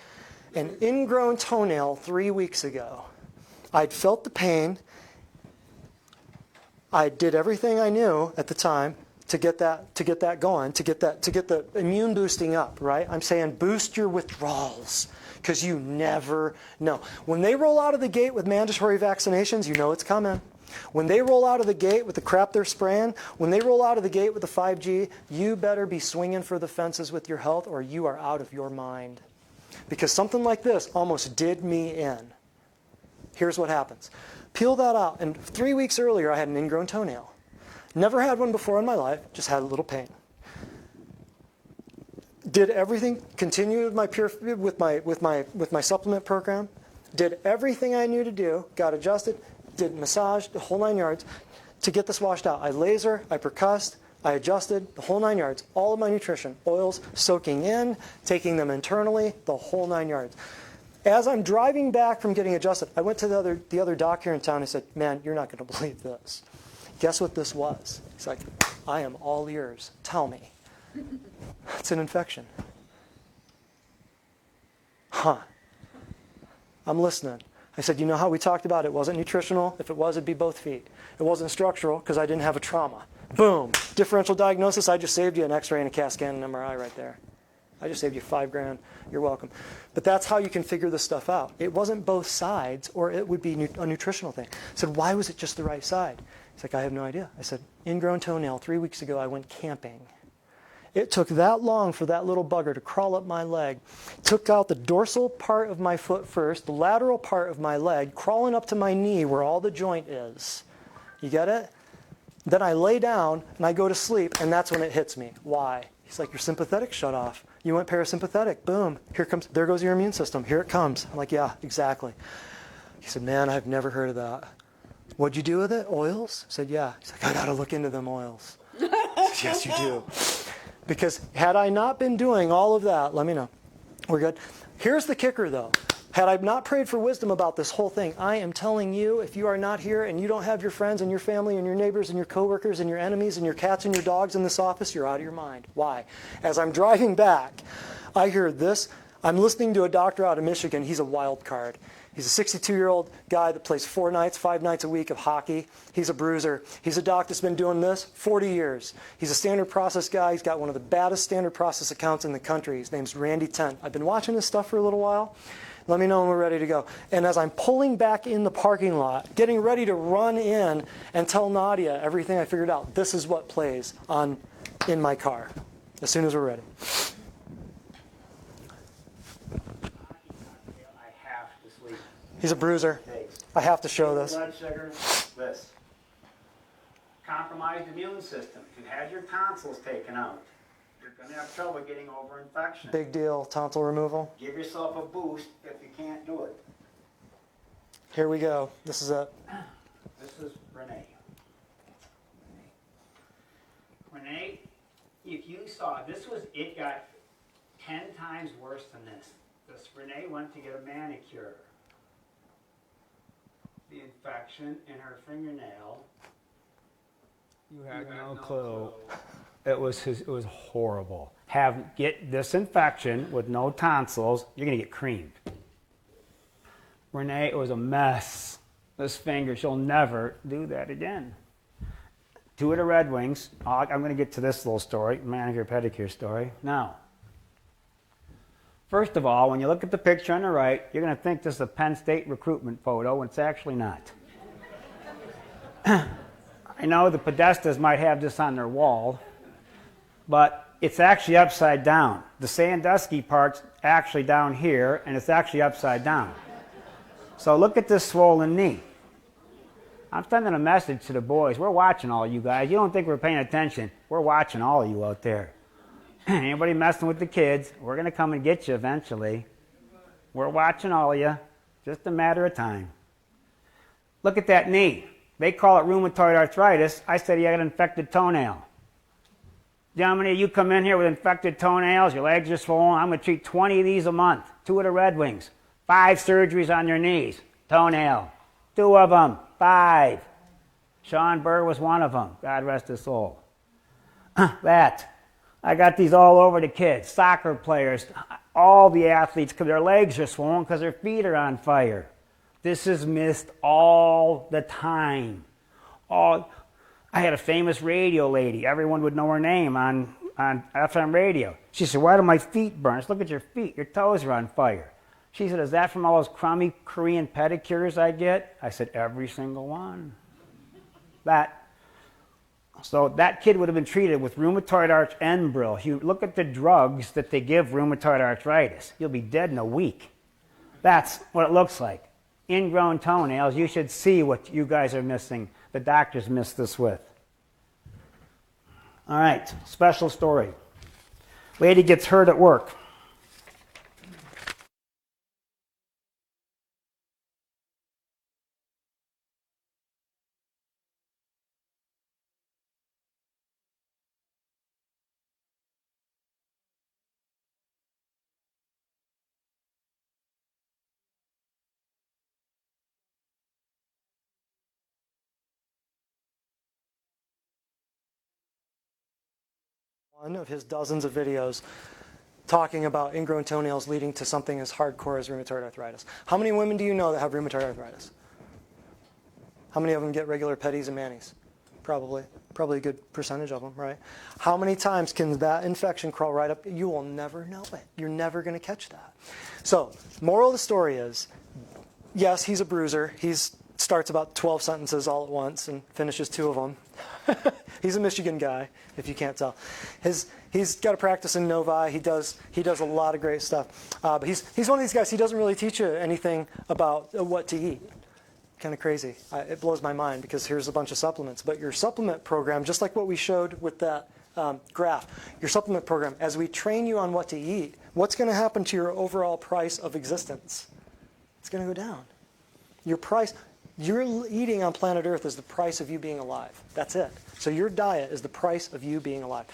An ingrown toenail 3 weeks ago. I'd felt the pain. I did everything I knew at the time to get that going, to get the immune boosting up, right? I'm saying boost your withdrawals, because you never know. When they roll out of the gate with mandatory vaccinations, you know it's coming. When they roll out of the gate with the crap they're spraying, when they roll out of the gate with the 5G, you better be swinging for the fences with your health, or you are out of your mind. Because something like this almost did me in. Here's what happens. Peel that out, and 3 weeks earlier I had an ingrown toenail. Never had one before in my life, just had a little pain. Did everything, continued with my supplement program, did everything I knew to do, got adjusted, did massage, the whole 9 yards, to get this washed out. I laser, I percussed, I adjusted, the whole 9 yards. All of my nutrition, oils soaking in, taking them internally, the whole 9 yards. As I'm driving back from getting adjusted, I went to the other doc here in town. I said, man, you're not going to believe this. Guess what this was? He's like, I am all ears. Tell me. It's an infection. Huh. I'm listening. I said, you know how we talked about it wasn't nutritional? If it was, it'd be both feet. It wasn't structural because I didn't have a trauma. Boom. Differential diagnosis. I just saved you an x-ray and a CAT scan and an MRI right there. I just saved you $5,000. You're welcome. But that's how you can figure this stuff out. It wasn't both sides, or it would be a nutritional thing. I said, why was it just the right side? He He's like, I have no idea. I said, ingrown toenail. 3 weeks ago, I went camping. It took that long for that little bugger to crawl up my leg. Took out the dorsal part of my foot first, the lateral part of my leg, crawling up to my knee where all the joint is. You get it? Then I lay down and I go to sleep, and that's when it hits me. Why? He's like, your sympathetic shut off. You went parasympathetic. Boom. There goes your immune system. Here it comes. I'm like, yeah, exactly. He said, man, I've never heard of that. What'd you do with it? Oils? I said, yeah. He's like, I got to look into them oils. I said, yes, you do. Because had I not been doing all of that, let me know. We're good. Here's the kicker, though. Had I not prayed for wisdom about this whole thing, I am telling you, if you are not here and you don't have your friends and your family and your neighbors and your coworkers and your enemies and your cats and your dogs in this office, you're out of your mind. Why? As I'm driving back, I hear this. I'm listening to a doctor out of Michigan. He's a wild card. He's a 62-year-old guy that plays 5 nights a week of hockey. He's a bruiser. He's a doc that's been doing this 40 years. He's a standard process guy. He's got one of the baddest standard process accounts in the country. His name's Randy Tent. I've been watching his stuff for a little while. Let me know when we're ready to go. And as I'm pulling back in the parking lot, getting ready to run in and tell Nadia everything I figured out, this is what plays in my car as soon as we're ready. He's a bruiser. I have to show this.
Blood sugar, this. Compromised immune system. If you've had your tonsils taken out, you're going to have trouble getting over infection.
Big deal, tonsil removal.
Give yourself a boost if you can't do it.
Here we go. This is it.
This is Renee. Renee, if you saw, it got 10 times worse than this. Renee went to get a manicure. The infection in her fingernail.
You had no clue. It was horrible. Get this infection with no tonsils, you're gonna get creamed. Renee, it was a mess. This finger, she'll never do that again. 2 of the Red Wings. I'm gonna get to this little story, manicure pedicure story. Now, first of all, when you look at the picture on the right, you're going to think this is a Penn State recruitment photo, and it's actually not. I know the Podestas might have this on their wall, but it's actually upside down. The Sandusky part's actually down here, and it's actually upside down. So look at this swollen knee. I'm sending a message to the boys. We're watching all you guys. You don't think we're paying attention. We're watching all of you out there. Anybody messing with the kids, we're going to come and get you eventually. We're watching all of you. Just a matter of time. Look at that knee. They call it rheumatoid arthritis. I said you got an infected toenail. You know how many of you come in here with infected toenails? Your legs are swollen. I'm going to treat 20 of these a month. 2 of the Red Wings. 5 surgeries on your knees. Toenail. 2 of them. 5. Sean Burr was one of them. God rest his soul. That. I got these all over the kids, soccer players, all the athletes, because their legs are swollen because their feet are on fire. This is missed all the time. I had a famous radio lady. Everyone would know her name on FM radio. She said, why do my feet burn? I said, look at your feet. Your toes are on fire. She said, is that from all those crummy Korean pedicures I get? I said, every single one. So that kid would have been treated with rheumatoid arch Enbrel. If you look at the drugs that they give rheumatoid arthritis, you'll be dead in a week. That's what it looks like. Ingrown toenails, you should see what you guys are missing. The doctors missed this with. All right, special story. Lady gets hurt at work.
One of his dozens of videos talking about ingrown toenails leading to something as hardcore as rheumatoid arthritis. How many women do you know that have rheumatoid arthritis? How many of them get regular petties and manis? Probably a good percentage of them, right? How many times can that infection crawl right up? You will never know it. You're never going to catch that. So, moral of the story is, yes, he's a bruiser. He's starts about 12 sentences all at once and finishes 2 of them. He's a Michigan guy, if you can't tell. He's got a practice in Novi. He does a lot of great stuff. But he's one of these guys. He doesn't really teach you anything about what to eat. Kind of crazy. It blows my mind because here's a bunch of supplements. But your supplement program, just like what we showed with that graph, your supplement program, as we train you on what to eat, what's going to happen to your overall price of existence? It's going to go down. Your price, you're eating on planet Earth is the price of you being alive. That's it. So your diet is the price of you being alive.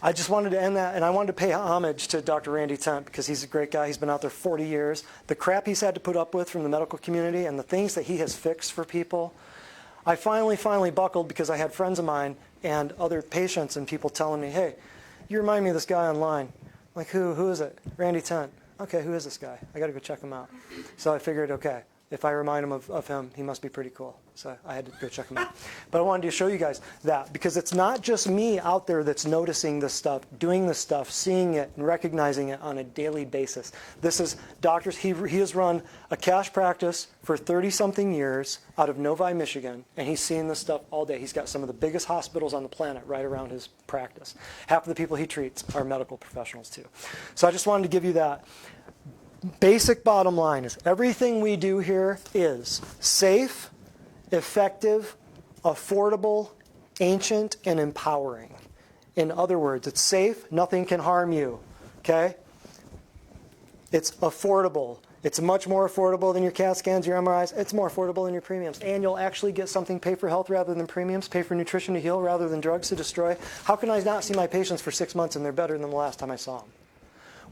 I just wanted to end that, and I wanted to pay homage to Dr. Randy Tent because he's a great guy. He's been out there 40 years. The crap he's had to put up with from the medical community and the things that he has fixed for people, I finally buckled because I had friends of mine and other patients and people telling me, hey, you remind me of this guy online. I'm like, who is it? Randy Tent. Okay, who is this guy? I got to go check him out. So I figured, okay, if I remind him of him, he must be pretty cool. So I had to go check him out. But I wanted to show you guys that because it's not just me out there that's noticing this stuff, doing this stuff, seeing it, and recognizing it on a daily basis. This is doctors. He has run a cash practice for 30-something years out of Novi, Michigan, and he's seeing this stuff all day. He's got some of the biggest hospitals on the planet right around his practice. Half of the people he treats are medical professionals too. So I just wanted to give you that. Basic bottom line is everything we do here is safe, effective, affordable, ancient, and empowering. In other words, it's safe, nothing can harm you, okay? It's affordable. It's much more affordable than your CAT scans, your MRIs. It's more affordable than your premiums. And you'll actually get something pay for health rather than premiums, pay for nutrition to heal rather than drugs to destroy. How can I not see my patients for 6 months and they're better than the last time I saw them?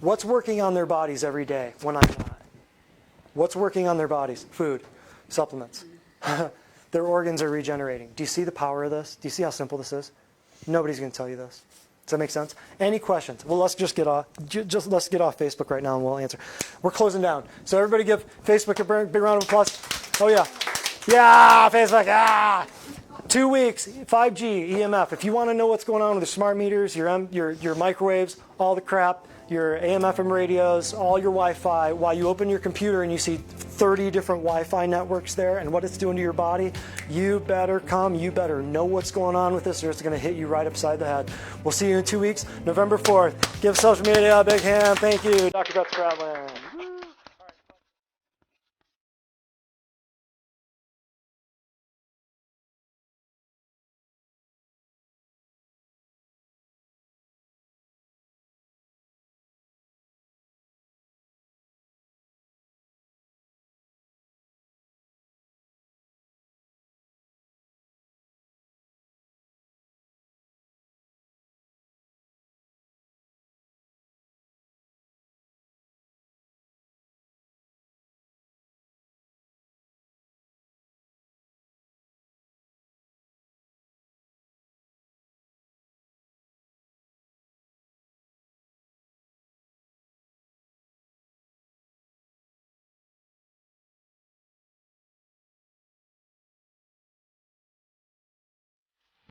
What's working on their bodies every day when I'm not? What's working on their bodies? Food, supplements. Their organs are regenerating. Do you see the power of this? Do you see how simple this is? Nobody's going to tell you this. Does that make sense? Any questions? Well, let's just get off. Let's get off Facebook right now, and we'll answer. We're closing down. So everybody, give Facebook a big round of applause. Oh yeah, yeah, Facebook. Ah. 2 weeks, 5G, EMF. If you want to know what's going on with your smart meters, your microwaves, all the crap, your AM/FM radios, all your Wi-Fi, while you open your computer and you see 30 different Wi-Fi networks there and what it's doing to your body, you better know what's going on with this or it's going to hit you right upside the head. We'll see you in 2 weeks, November 4th. Give social media a big hand. Thank you, Dr. Beth Spradlin.